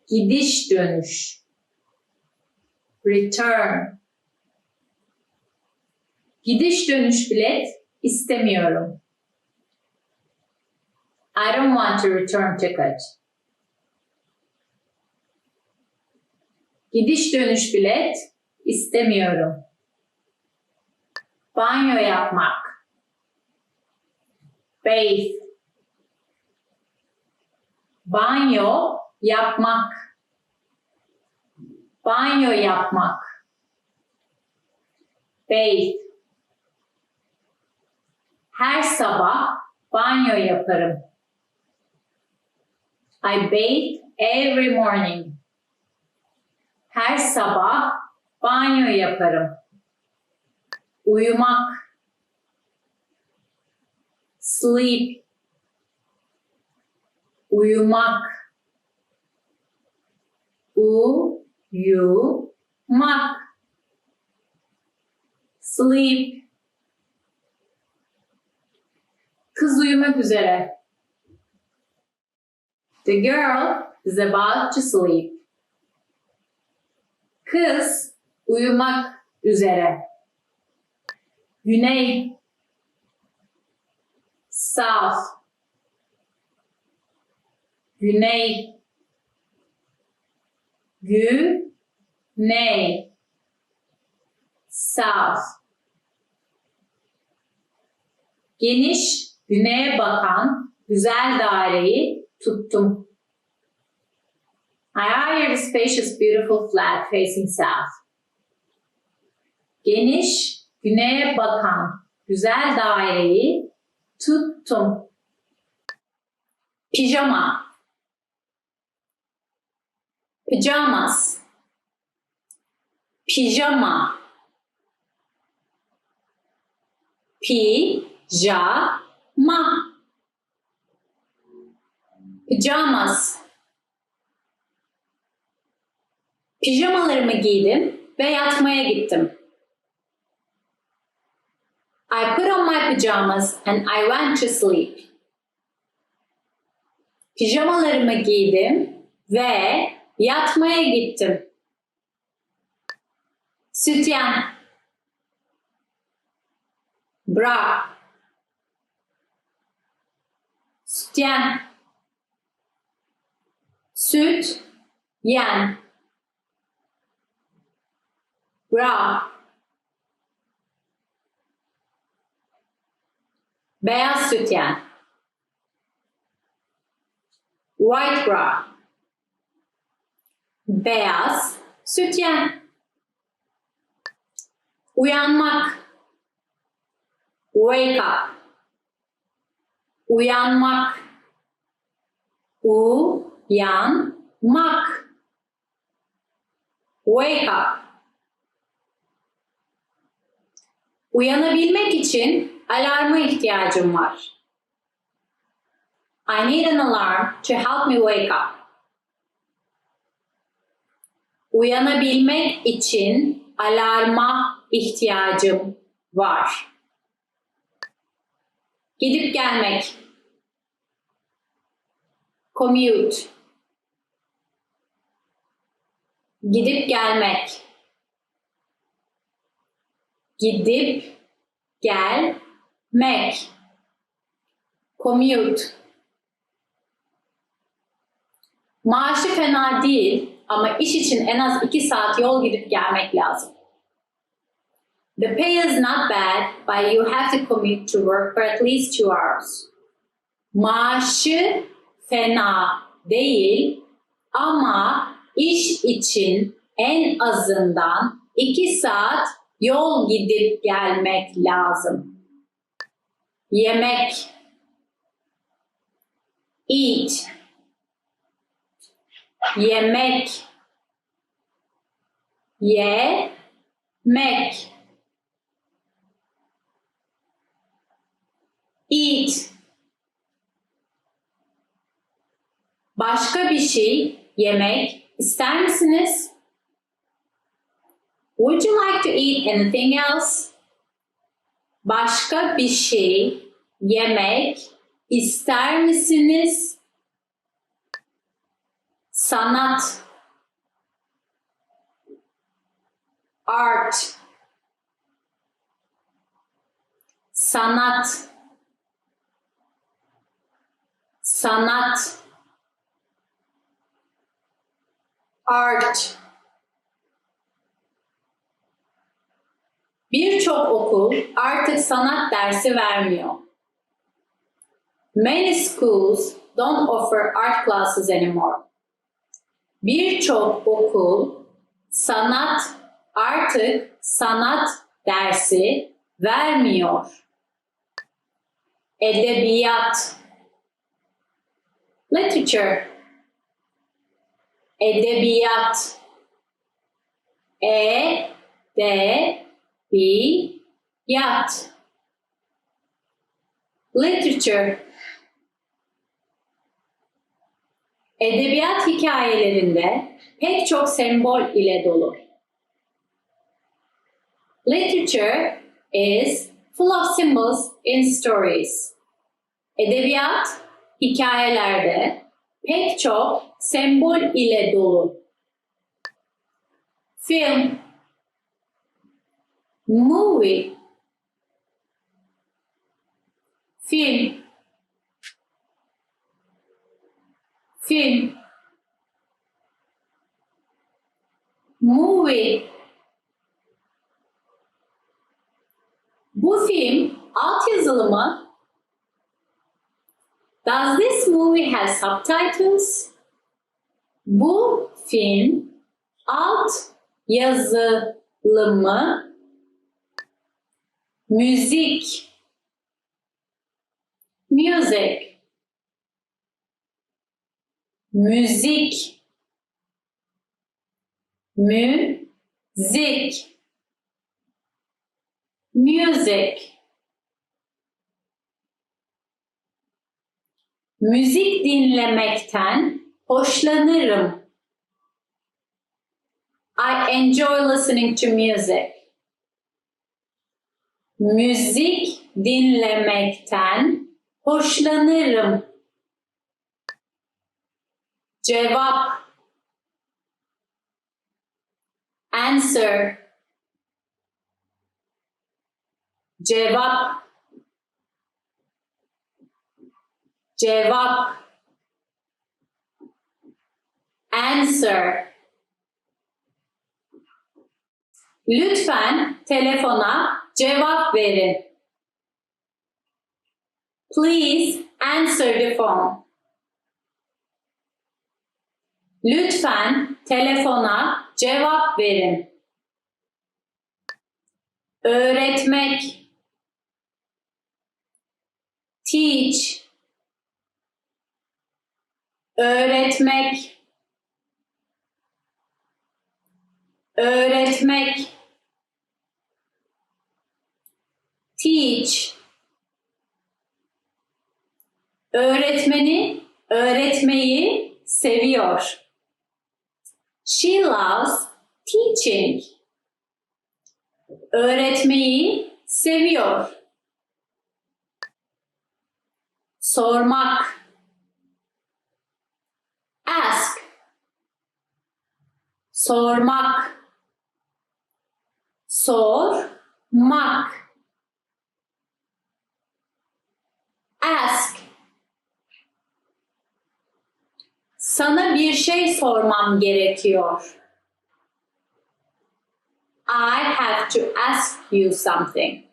Gidiş dönüş. Return. Gidiş dönüş bilet istemiyorum. I don't want to return ticket. Gidiş dönüş bilet istemiyorum. Banyo yapmak. Bathe. Banyo yapmak. Banyo yapmak. Bathe. Her sabah banyo yaparım. I bathe every morning. Her sabah banyo yaparım. Uyumak. Sleep. Uyumak. Uyumak. Sleep. Kız uyumak üzere. The girl is about to sleep. Kız uyumak üzere. Güney. South. Güney. Güney. South. Geniş, güneye bakan güzel daireyi tuttum. I hired a spacious, beautiful flat facing south. Geniş, güneye bakan güzel daireyi tuttum. Pijama. Pajamas. Pijama. Pijama. Pajamas. Pijamalarımı giydim ve yatmaya gittim. I put on my pajamas and I went to sleep. Pijamalarımı giydim ve yatmaya gittim. Sütyen. Bra. Sütyen. Süt. Yen. Bra. Beyaz sütyen. White bra. Beyaz sütyen. Uyanmak. Wake up. Uyanmak. Uyanmak. Wake up. Uyanabilmek için alarma ihtiyacım var. I need an alarm to help me wake up. Uyanabilmek için alarma ihtiyacım var. Gidip gelmek. Commute. Gidip gelmek. Gidip gelmek. Commute. Maaşı fena değil ama iş için en az 2 saat yol gidip gelmek lazım. The pay is not bad, but you have to commute to work for at least 2 hours. Maaşı fena değil ama iş için en azından 2 saat yol gidip gelmek lazım. Yemek. Eat. Yemek. Yemek. Eat. Başka bir şey yemek ister misiniz? Would you like to eat anything else? Başka bir şey yemek ister misiniz? Sanat. Art. Sanat. Sanat. Art. Birçok okul artık sanat dersi vermiyor. Many schools don't offer art classes anymore. Birçok okul artık sanat dersi vermiyor. Edebiyat. Literature. Edebiyat. Edebiyat. Literature. Edebiyat hikayelerinde pek çok sembol ile dolu. Literature is full of symbols in stories. Edebiyat hikayelerde pek çok sembol ile dolu. Film. Movie. Film. Film. Movie. Bu film altyazılı mı? Does this movie have subtitles? Bu film alt yazılı mı? Müzik. Music. Müzik. Müzik. Music. Müzik dinlemekten hoşlanırım. I enjoy listening to music. Müzik dinlemekten hoşlanırım. Cevap. Answer. Cevap. Cevap. Answer. Lütfen telefona cevap verin. Please answer the phone. Lütfen telefona cevap verin. Öğretmek. Teach. Öğretmek. öğretmek, teach, öğretmeni, öğretmeyi seviyor. She loves teaching. Öğretmeyi seviyor. Sormak, ask, sormak, sormak, ask. Sana bir şey sormam gerekiyor. I have to ask you something.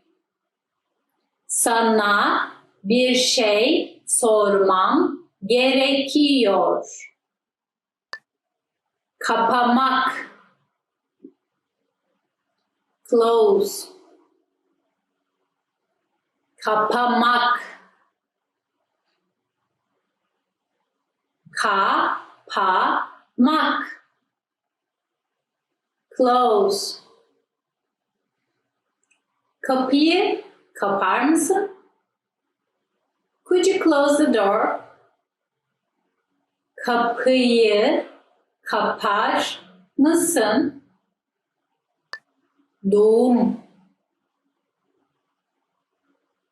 Sana bir şey sormam gerekiyor. Kapamak, close, kapamak, kapamak, close. Kapıyı kapar mısın? Could you close the door? Kapıyı kapar mısın? Doğum,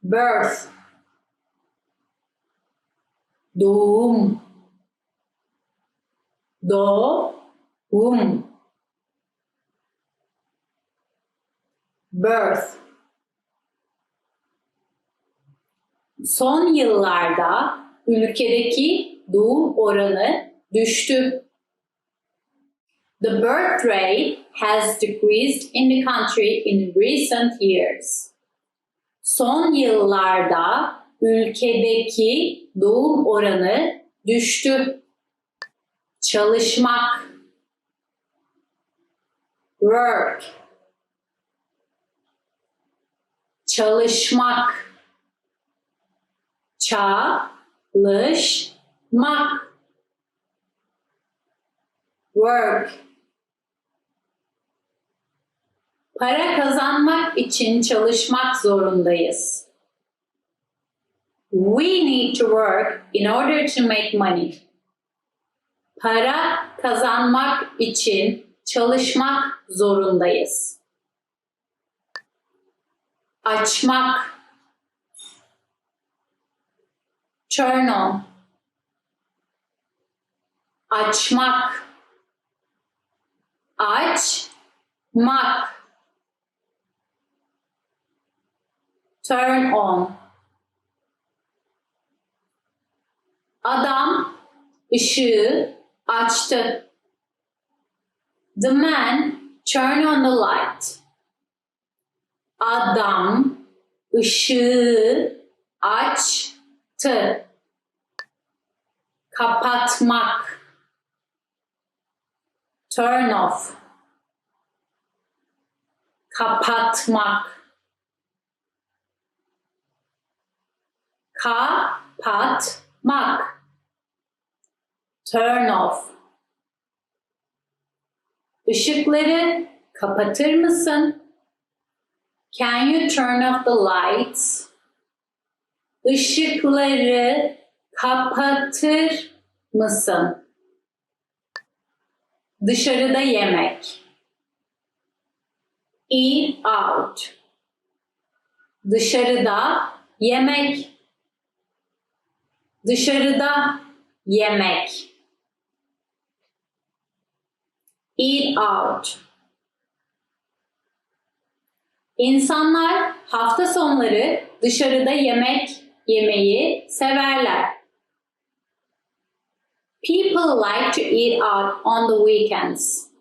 birth, doğum, doğum, birth. Son yıllarda ülkedeki doğum oranı düştü. The birth rate has decreased in the country in recent years. Son yıllarda ülkedeki doğum oranı düştü. Çalışmak, work, çalışmak, çalışmak, work. Para kazanmak için çalışmak zorundayız. We need to work in order to make money. Para kazanmak için çalışmak zorundayız. Açmak, turn on, açmak, açmak, turn on. Adam ışığı açtı. The man turned on the light. Adam ışığı açtı. Kapatmak, turn off, kapatmak, kapatmak, turn off. Işıkları kapatır mısın? Can you turn off the lights? Işıkları kapatır mısın? Dışarıda yemek. Eat out. Dışarıda yemek. Dışarıda yemek. Eat out. İnsanlar hafta sonları dışarıda yemek yemeyi severler. People like to eat out on the weekends.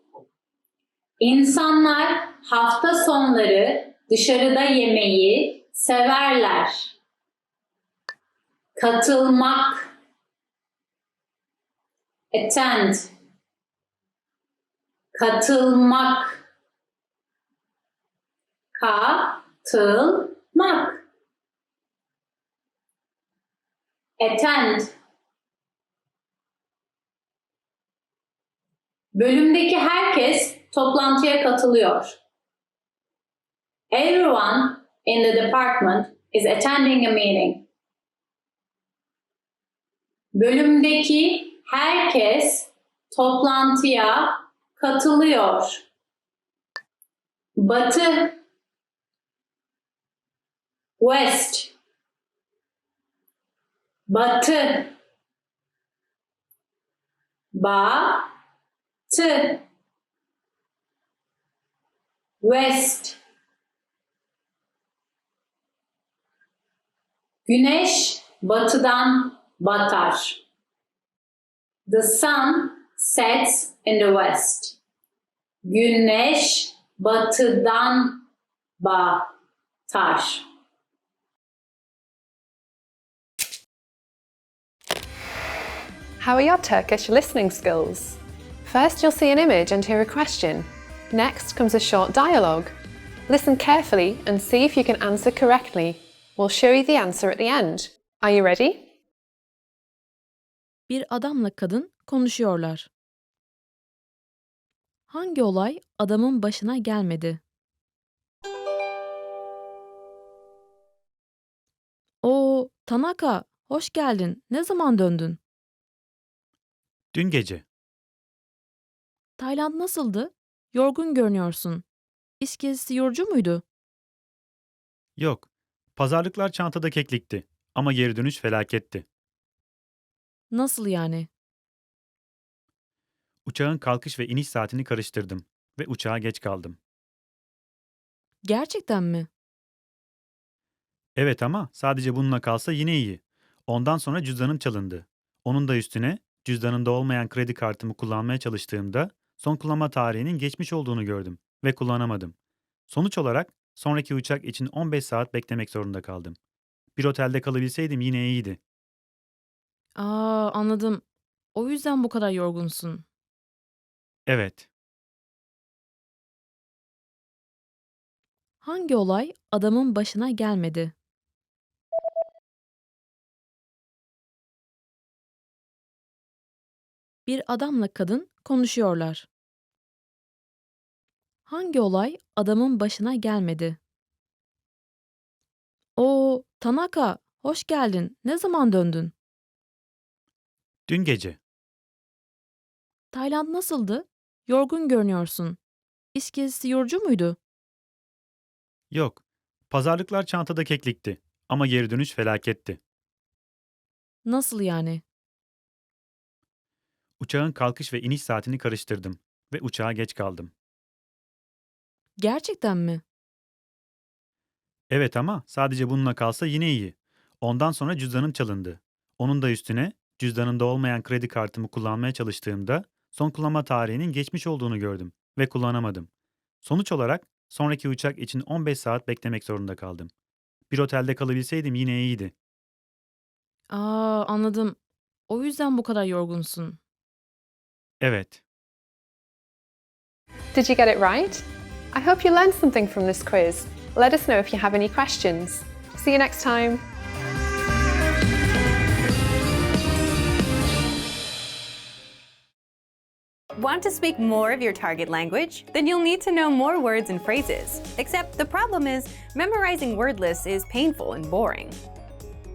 İnsanlar hafta sonları dışarıda yemeyi severler. Katılmak, attend, katılmak, katılmak, attend. Bölümdeki herkes toplantıya katılıyor. Everyone in the department is attending a meeting. Bölümdeki herkes toplantıya katılıyor. Batı, west, batı, batı, west, güneş batıdan batar. The sun sets in the west. Güneş batıdan batar. How are your Turkish listening skills? First, you'll see an image and hear a question. Next comes a short dialogue. Listen carefully and see if you can answer correctly. We'll show you the answer at the end. Are you ready? Bir adamla kadın konuşuyorlar. Hangi olay adamın başına gelmedi? Oo, Tanaka, hoş geldin. Ne zaman döndün? Dün gece. Tayland nasıldı? Yorgun görünüyorsun. İş gezisi yorucu muydu? Yok. Pazarlıklar çantada keklikti. Ama geri dönüş felaketti. Nasıl yani? Uçağın kalkış ve iniş saatini karıştırdım. Ve uçağa geç kaldım. Gerçekten mi? Evet ama sadece bununla kalsa yine iyi. Ondan sonra cüzdanım çalındı. Onun da üstüne cüzdanımda olmayan kredi kartımı kullanmaya çalıştığımda son kullanma tarihinin geçmiş olduğunu gördüm. Ve kullanamadım. Sonuç olarak sonraki uçak için 15 saat beklemek zorunda kaldım. Bir otelde kalabilseydim yine iyiydi. Anladım. O yüzden bu kadar yorgunsun. Evet. Hangi olay adamın başına gelmedi? Bir adamla kadın konuşuyorlar. Hangi olay adamın başına gelmedi? Oo, Tanaka, hoş geldin. Ne zaman döndün? Dün gece. Tayland nasıldı? Yorgun görünüyorsun. İş gezisi yorucu muydu? Yok. Pazarlıklar çantada keklikti. Ama geri dönüş felaketti. Nasıl yani? Uçağın kalkış ve iniş saatini karıştırdım. Ve uçağa geç kaldım. Gerçekten mi? Evet ama sadece bununla kalsa yine iyi. Ondan sonra cüzdanım çalındı. Onun da üstüne cüzdanımda olmayan kredi kartımı kullanmaya çalıştığımda son kullanma tarihinin geçmiş olduğunu gördüm. Ve kullanamadım. Sonuç olarak sonraki uçak için 15 saat beklemek zorunda kaldım. Bir otelde kalabilseydim yine iyiydi. Anladım. O yüzden bu kadar yorgunsun. Evet. Did you get it right? I hope you learned something from this quiz. Let us know if you have any questions. See you next time. Want to speak more of your target language? Then you'll need to know more words and phrases. Except the problem is, memorizing word lists is painful and boring.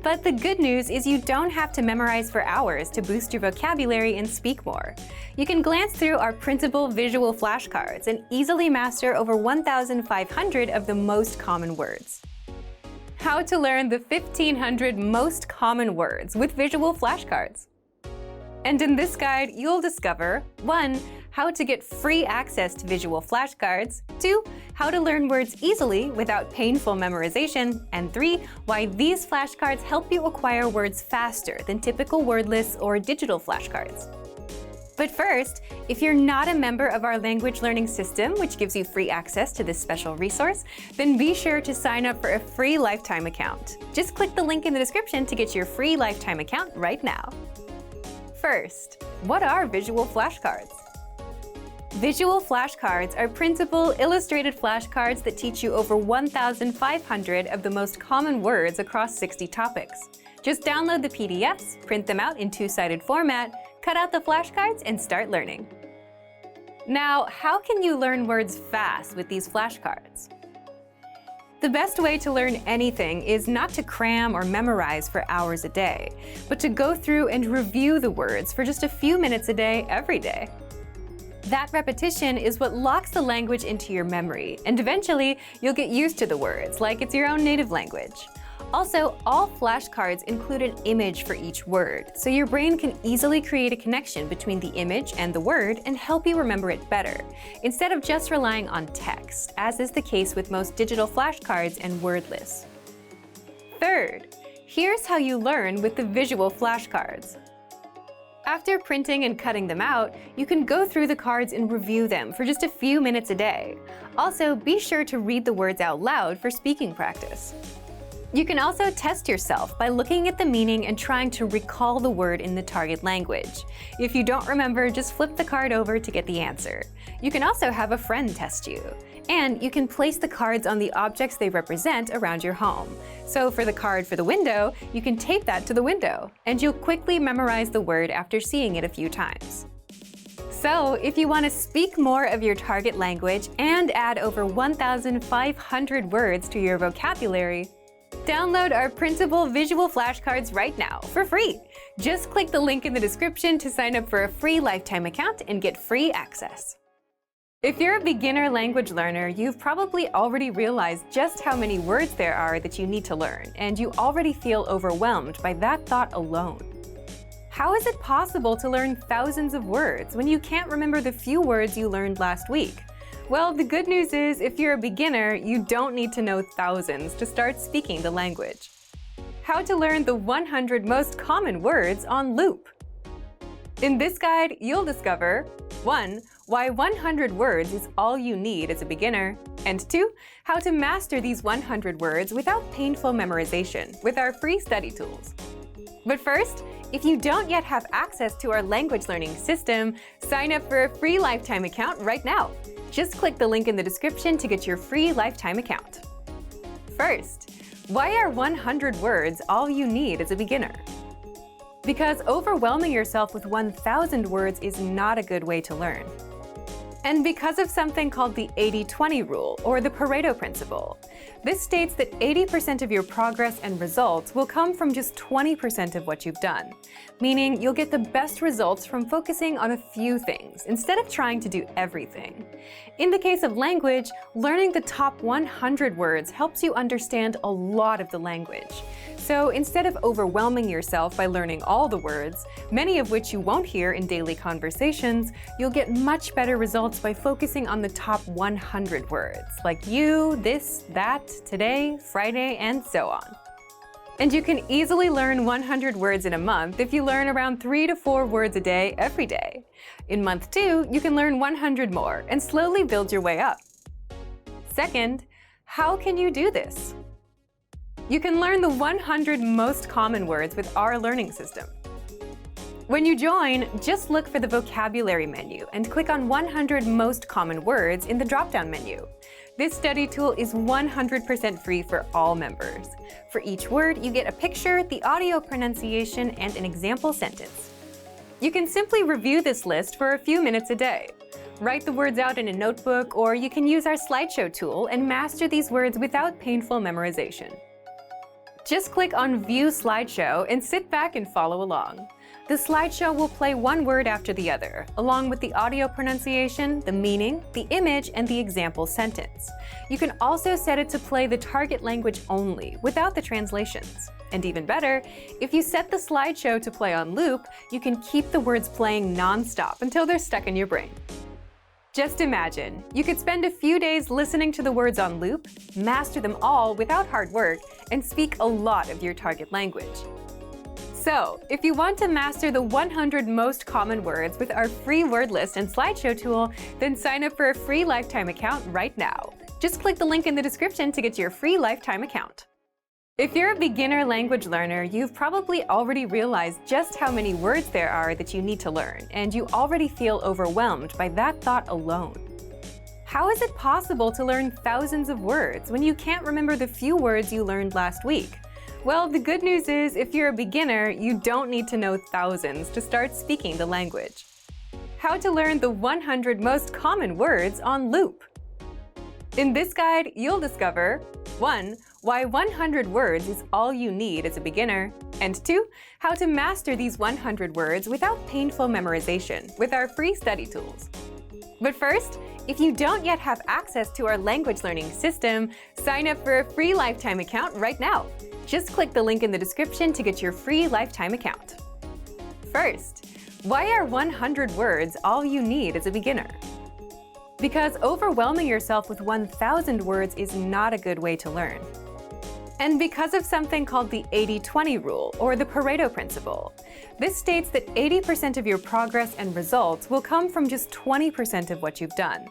But the good news is you don't have to memorize for hours to boost your vocabulary and speak more. You can glance through our printable visual flashcards and easily master over 1,500 of the most common words. How to learn the 1,500 most common words with visual flashcards. And in this guide, you'll discover 1. How to get free access to visual flashcards, 2. How to learn words easily without painful memorization, and 3. Why these flashcards help you acquire words faster than typical word lists or digital flashcards. But first, if you're not a member of our language learning system, which gives you free access to this special resource, then be sure to sign up for a free lifetime account. Just click the link in the description to get your free lifetime account right now. First, what are visual flashcards? Visual flashcards are printable, illustrated flashcards that teach you over 1,500 of the most common words across 60 topics. Just download the PDFs, print them out in two-sided format, cut out the flashcards, and start learning. Now, how can you learn words fast with these flashcards? The best way to learn anything is not to cram or memorize for hours a day, but to go through and review the words for just a few minutes a day, every day. That repetition is what locks the language into your memory, and eventually you'll get used to the words like it's your own native language. Also, all flashcards include an image for each word, so your brain can easily create a connection between the image and the word and help you remember it better, instead of just relying on text, as is the case with most digital flashcards and word lists. Third, here's how you learn with the visual flashcards. After printing and cutting them out, you can go through the cards and review them for just a few minutes a day. Also, be sure to read the words out loud for speaking practice. You can also test yourself by looking at the meaning and trying to recall the word in the target language. If you don't remember, just flip the card over to get the answer. You can also have a friend test you. And you can place the cards on the objects they represent around your home. So for the card for the window, you can tape that to the window, and you'll quickly memorize the word after seeing it a few times. So, if you want to speak more of your target language and add over 1,500 words to your vocabulary, download our printable visual flashcards right now for free. Just click the link in the description to sign up for a free lifetime account and get free access. If you're a beginner language learner, you've probably already realized just how many words there are that you need to learn, and you already feel overwhelmed by that thought alone. How is it possible to learn thousands of words when you can't remember the few words you learned last week? Well, the good news is, if you're a beginner, you don't need to know thousands to start speaking the language. How to learn the 100 most common words on loop. In this guide, you'll discover 1. Why 100 words is all you need as a beginner, and 2. How to master these 100 words without painful memorization with our free study tools. But first, if you don't yet have access to our language learning system, sign up for a free lifetime account right now. Just click the link in the description to get your free lifetime account. First, why are 100 words all you need as a beginner? Because overwhelming yourself with 1,000 words is not a good way to learn. And because of something called the 80-20 rule, or the Pareto principle. This states that 80% of your progress and results will come from just 20% of what you've done, meaning you'll get the best results from focusing on a few things instead of trying to do everything. In the case of language, learning the top 100 words helps you understand a lot of the language. So instead of overwhelming yourself by learning all the words, many of which you won't hear in daily conversations, you'll get much better results by focusing on the top 100 words, like you, this, that, today, Friday, and so on. And you can easily learn 100 words in a month if you learn around 3 to 4 words a day every day. In month 2, you can learn 100 more and slowly build your way up. Second, how can you do this? You can learn the 100 most common words with our learning system. When you join, just look for the vocabulary menu and click on 100 most common words in the drop-down menu. This study tool is 100% free for all members. For each word, you get a picture, the audio pronunciation, and an example sentence. You can simply review this list for a few minutes a day. Write the words out in a notebook, or you can use our slideshow tool and master these words without painful memorization. Just click on View Slideshow and sit back and follow along. The slideshow will play one word after the other, along with the audio pronunciation, the meaning, the image, and the example sentence. You can also set it to play the target language only, without the translations. And even better, if you set the slideshow to play on loop, you can keep the words playing non-stop until they're stuck in your brain. Just imagine, you could spend a few days listening to the words on loop, master them all without hard work, and speak a lot of your target language. So, if you want to master the 100 most common words with our free word list and slideshow tool, then sign up for a free lifetime account right now. Just click the link in the description to get your free lifetime account. If you're a beginner language learner, you've probably already realized just how many words there are that you need to learn, and you already feel overwhelmed by that thought alone. How is it possible to learn thousands of words when you can't remember the few words you learned last week? Well, the good news is, if you're a beginner, you don't need to know thousands to start speaking the language. how to learn the 100 most common words on loop. In this guide, you'll discover 1. Why 100 words is all you need as a beginner, and 2. How to master these 100 words without painful memorization with our free study tools. But first, if you don't yet have access to our language learning system, sign up for a free lifetime account right now. Just click the link in the description to get your free lifetime account. First, why are 100 words all you need as a beginner? Because overwhelming yourself with 1,000 words is not a good way to learn. And because of something called the 80-20 rule, or the Pareto principle. This states that 80% of your progress and results will come from just 20% of what you've done,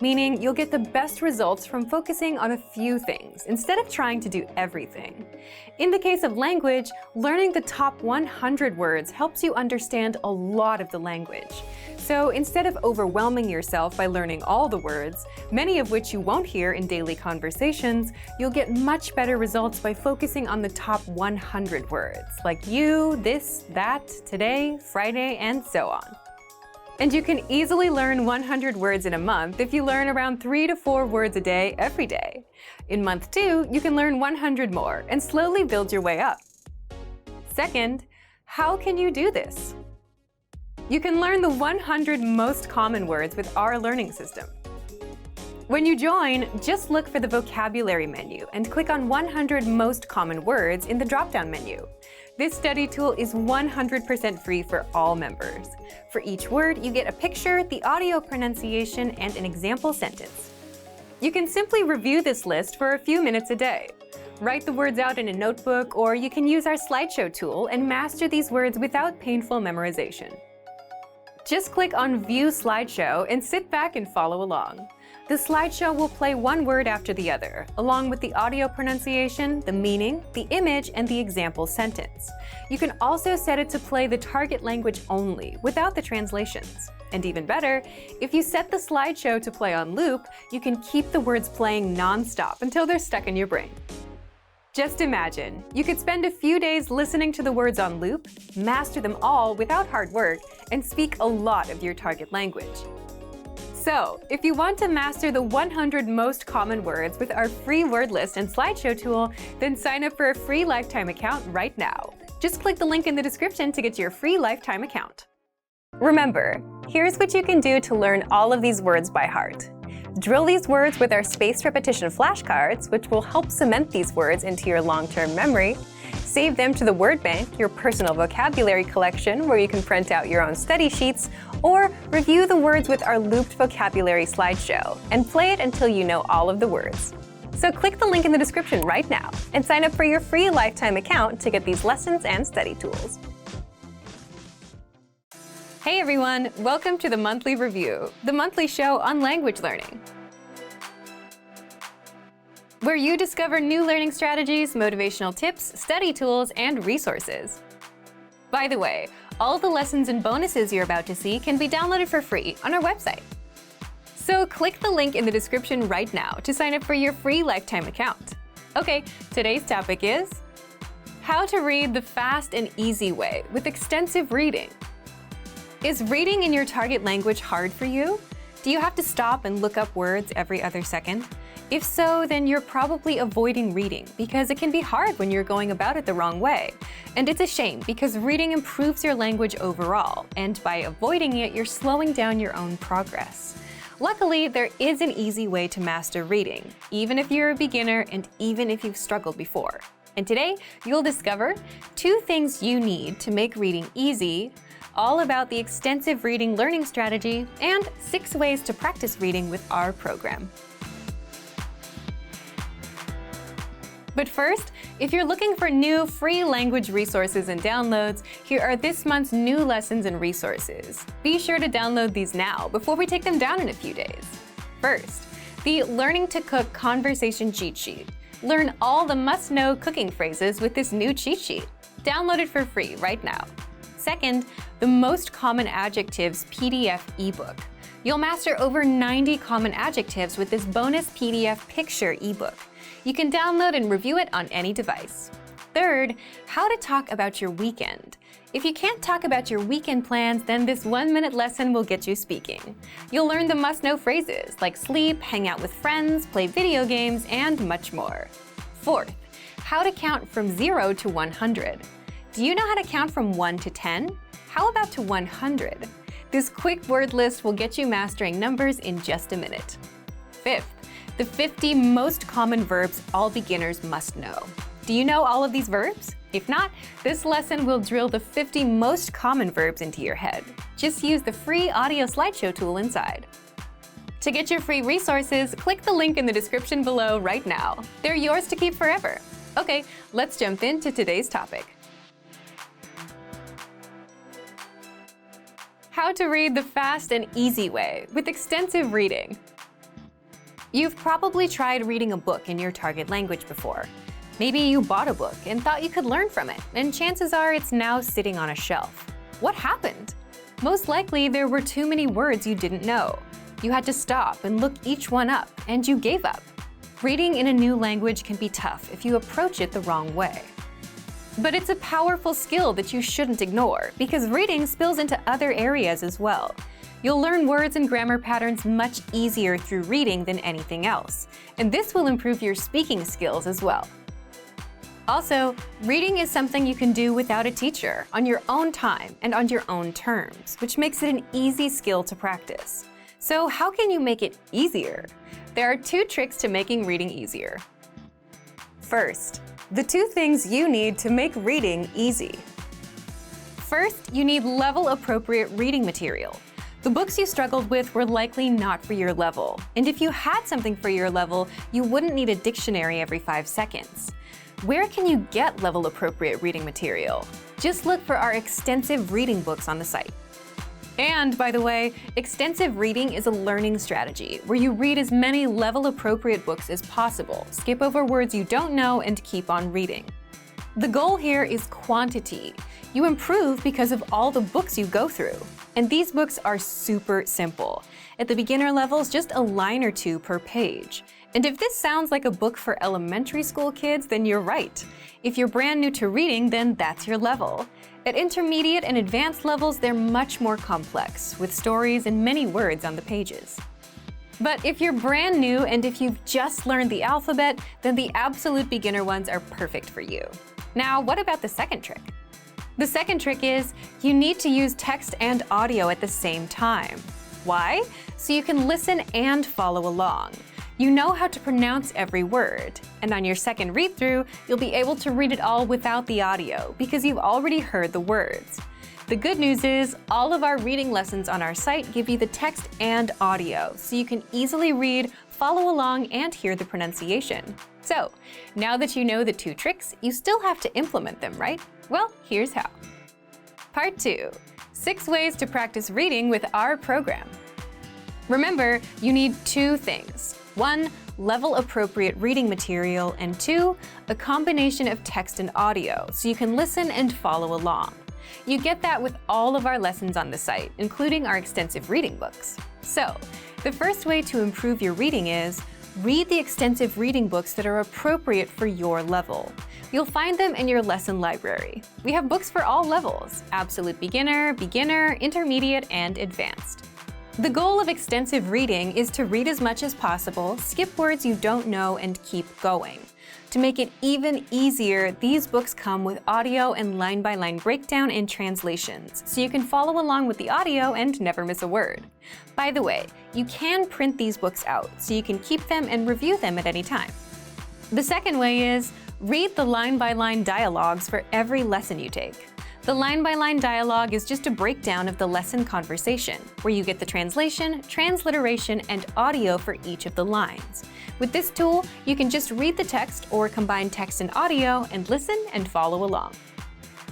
meaning you'll get the best results from focusing on a few things instead of trying to do everything. In the case of language, learning the top 100 words helps you understand a lot of the language. So instead of overwhelming yourself by learning all the words, many of which you won't hear in daily conversations, you'll get much better results by focusing on the top 100 words, like you, this, that, today, Friday, and so on. And you can easily learn 100 words in a month if you learn around 3 to 4 words a day every day. In month 2, you can learn 100 more and slowly build your way up. Second, how can you do this? You can learn the 100 most common words with our learning system. When you join, just look for the vocabulary menu and click on 100 most common words in the drop-down menu. This study tool is 100% free for all members. For each word, you get a picture, the audio pronunciation, and an example sentence. You can simply review this list for a few minutes a day. Write the words out in a notebook, or you can use our slideshow tool and master these words without painful memorization. Just click on View Slideshow and sit back and follow along. The slideshow will play one word after the other, along with the audio pronunciation, the meaning, the image, and the example sentence. You can also set it to play the target language only, without the translations. And even better, if you set the slideshow to play on loop, you can keep the words playing non-stop until they're stuck in your brain. Just imagine, you could spend a few days listening to the words on loop, master them all without hard work, and speak a lot of your target language. So, if you want to master the 100 most common words with our free word list and slideshow tool, then sign up for a free lifetime account right now. Just click the link in the description to get your free lifetime account. Remember, here's what you can do to learn all of these words by heart. Drill these words with our spaced repetition flashcards, which will help cement these words into your long-term memory. Save them to the word bank, your personal vocabulary collection, where you can print out your own study sheets, or review the words with our looped vocabulary slideshow and play it until you know all of the words. So click the link in the description right now and sign up for your free lifetime account to get these lessons and study tools. Hey everyone, welcome to the Monthly Review, the monthly show on language learning, where you discover new learning strategies, motivational tips, study tools, and resources. By the way, all the lessons and bonuses you're about to see can be downloaded for free on our website. So click the link in the description right now to sign up for your free lifetime account. Okay, today's topic is how to read the fast and easy way with extensive reading. Is reading in your target language hard for you? Do you have to stop and look up words every other second? If so, then you're probably avoiding reading because it can be hard when you're going about it the wrong way. And it's a shame because reading improves your language overall, and by avoiding it, you're slowing down your own progress. Luckily, there is an easy way to master reading, even if you're a beginner and even if you've struggled before. And today, you'll discover 2 things you need to make reading easy, all about the extensive reading learning strategy, and 6 ways to practice reading with our program. But first, if you're looking for new free language resources and downloads, here are this month's new lessons and resources. Be sure to download these now before we take them down in a few days. First, the Learning to Cook Conversation Cheat Sheet. Learn all the must-know cooking phrases with this new cheat sheet. Download it for free right now. Second, the Most Common Adjectives PDF ebook. You'll master over 90 common adjectives with this bonus PDF picture ebook. You can download and review it on any device. Third, how to talk about your weekend. If you can't talk about your weekend plans, then this 1-minute lesson will get you speaking. You'll learn the must-know phrases like sleep, hang out with friends, play video games, and much more. Fourth, how to count from 0 to 100. Do you know how to count from 1 to 10? How about to 100? This quick word list will get you mastering numbers in just a minute. Fifth, the 50 most common verbs all beginners must know. Do you know all of these verbs? If not, this lesson will drill the 50 most common verbs into your head. Just use the free audio slideshow tool inside. To get your free resources, click the link in the description below right now. They're yours to keep forever. Okay, let's jump into today's topic. How to read the fast and easy way with extensive reading. You've probably tried reading a book in your target language before. Maybe you bought a book and thought you could learn from it, and chances are it's now sitting on a shelf. What happened? Most likely there were too many words you didn't know. You had to stop and look each one up, and you gave up. Reading in a new language can be tough if you approach it the wrong way. But it's a powerful skill that you shouldn't ignore, because reading spills into other areas as well. You'll learn words and grammar patterns much easier through reading than anything else, and this will improve your speaking skills as well. Also, reading is something you can do without a teacher, on your own time and on your own terms, which makes it an easy skill to practice. So how can you make it easier? There are 2 tricks to making reading easier. First, the 2 things you need to make reading easy. First, you need level-appropriate reading material. The books you struggled with were likely not for your level, and if you had something for your level, you wouldn't need a dictionary every 5 seconds. Where can you get level-appropriate reading material? Just look for our extensive reading books on the site. And, by the way, extensive reading is a learning strategy where you read as many level-appropriate books as possible, skip over words you don't know, and keep on reading. The goal here is quantity. You improve because of all the books you go through. And these books are super simple. At the beginner levels, just a line or 2 per page. And if this sounds like a book for elementary school kids, then you're right. If you're brand new to reading, then that's your level. At intermediate and advanced levels, they're much more complex, with stories and many words on the pages. But if you're brand new and if you've just learned the alphabet, then the absolute beginner ones are perfect for you. Now, what about the second trick? The second trick is you need to use text and audio at the same time. Why? So you can listen and follow along. You know how to pronounce every word, and on your second read-through, you'll be able to read it all without the audio because you've already heard the words. The good news is, all of our reading lessons on our site give you the text and audio, so you can easily read, follow along, and hear the pronunciation. So, now that you know the 2 tricks, you still have to implement them, right? Well, here's how. Part 2. 6 ways to practice reading with our program. Remember, you need 2 things. 1, level-appropriate reading material, and 2, a combination of text and audio, so you can listen and follow along. You get that with all of our lessons on the site, including our extensive reading books. So, the first way to improve your reading is read the extensive reading books that are appropriate for your level. You'll find them in your lesson library. We have books for all levels: absolute beginner, beginner, intermediate, and advanced. The goal of extensive reading is to read as much as possible, skip words you don't know, and keep going. To make it even easier, these books come with audio and line-by-line breakdown and translations, so you can follow along with the audio and never miss a word. By the way, you can print these books out, so you can keep them and review them at any time. The second way is read the line-by-line dialogues for every lesson you take. The line-by-line dialogue is just a breakdown of the lesson conversation, where you get the translation, transliteration, and audio for each of the lines. With this tool, you can just read the text or combine text and audio and listen and follow along.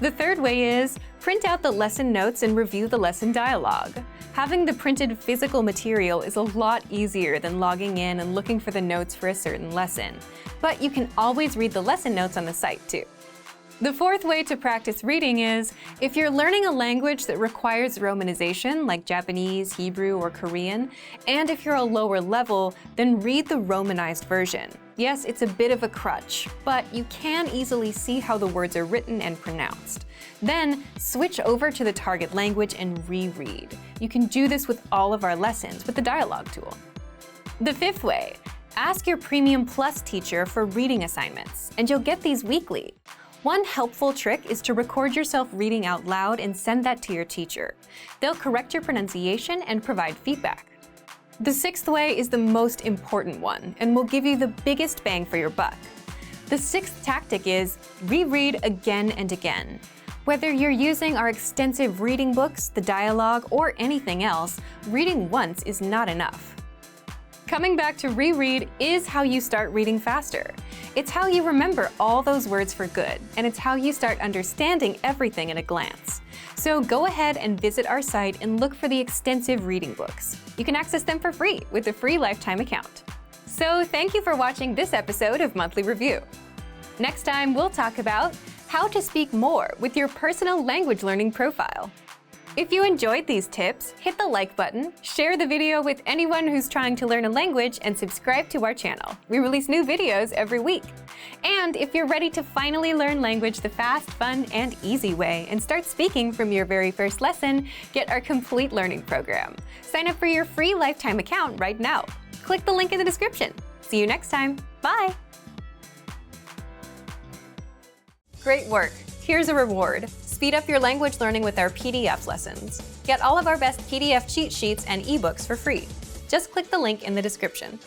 The third way is print out the lesson notes and review the lesson dialogue. Having the printed physical material is a lot easier than logging in and looking for the notes for a certain lesson, but you can always read the lesson notes on the site too. The fourth way to practice reading is, if you're learning a language that requires romanization, like Japanese, Hebrew, or Korean, and if you're a lower level, then read the romanized version. Yes, it's a bit of a crutch, but you can easily see how the words are written and pronounced. Then, switch over to the target language and reread. You can do this with all of our lessons with the dialogue tool. The fifth way, ask your Premium Plus teacher for reading assignments, and you'll get these weekly. One helpful trick is to record yourself reading out loud and send that to your teacher. They'll correct your pronunciation and provide feedback. The sixth way is the most important one and will give you the biggest bang for your buck. The sixth tactic is reread again and again. Whether you're using our extensive reading books, the dialogue, or anything else, reading once is not enough. Coming back to reread is how you start reading faster. It's how you remember all those words for good, and it's how you start understanding everything at a glance. So go ahead and visit our site and look for the extensive reading books. You can access them for free with a free lifetime account. So thank you for watching this episode of Monthly Review. Next time, we'll talk about how to speak more with your personal language learning profile. If you enjoyed these tips, hit the like button, share the video with anyone who's trying to learn a language, and subscribe to our channel. We release new videos every week. And if you're ready to finally learn language the fast, fun, and easy way and start speaking from your very first lesson, get our complete learning program. Sign up for your free lifetime account right now. Click the link in the description. See you next time. Bye! Great work! Here's a reward. Speed up your language learning with our PDF lessons. Get all of our best PDF cheat sheets and ebooks for free. Just click the link in the description.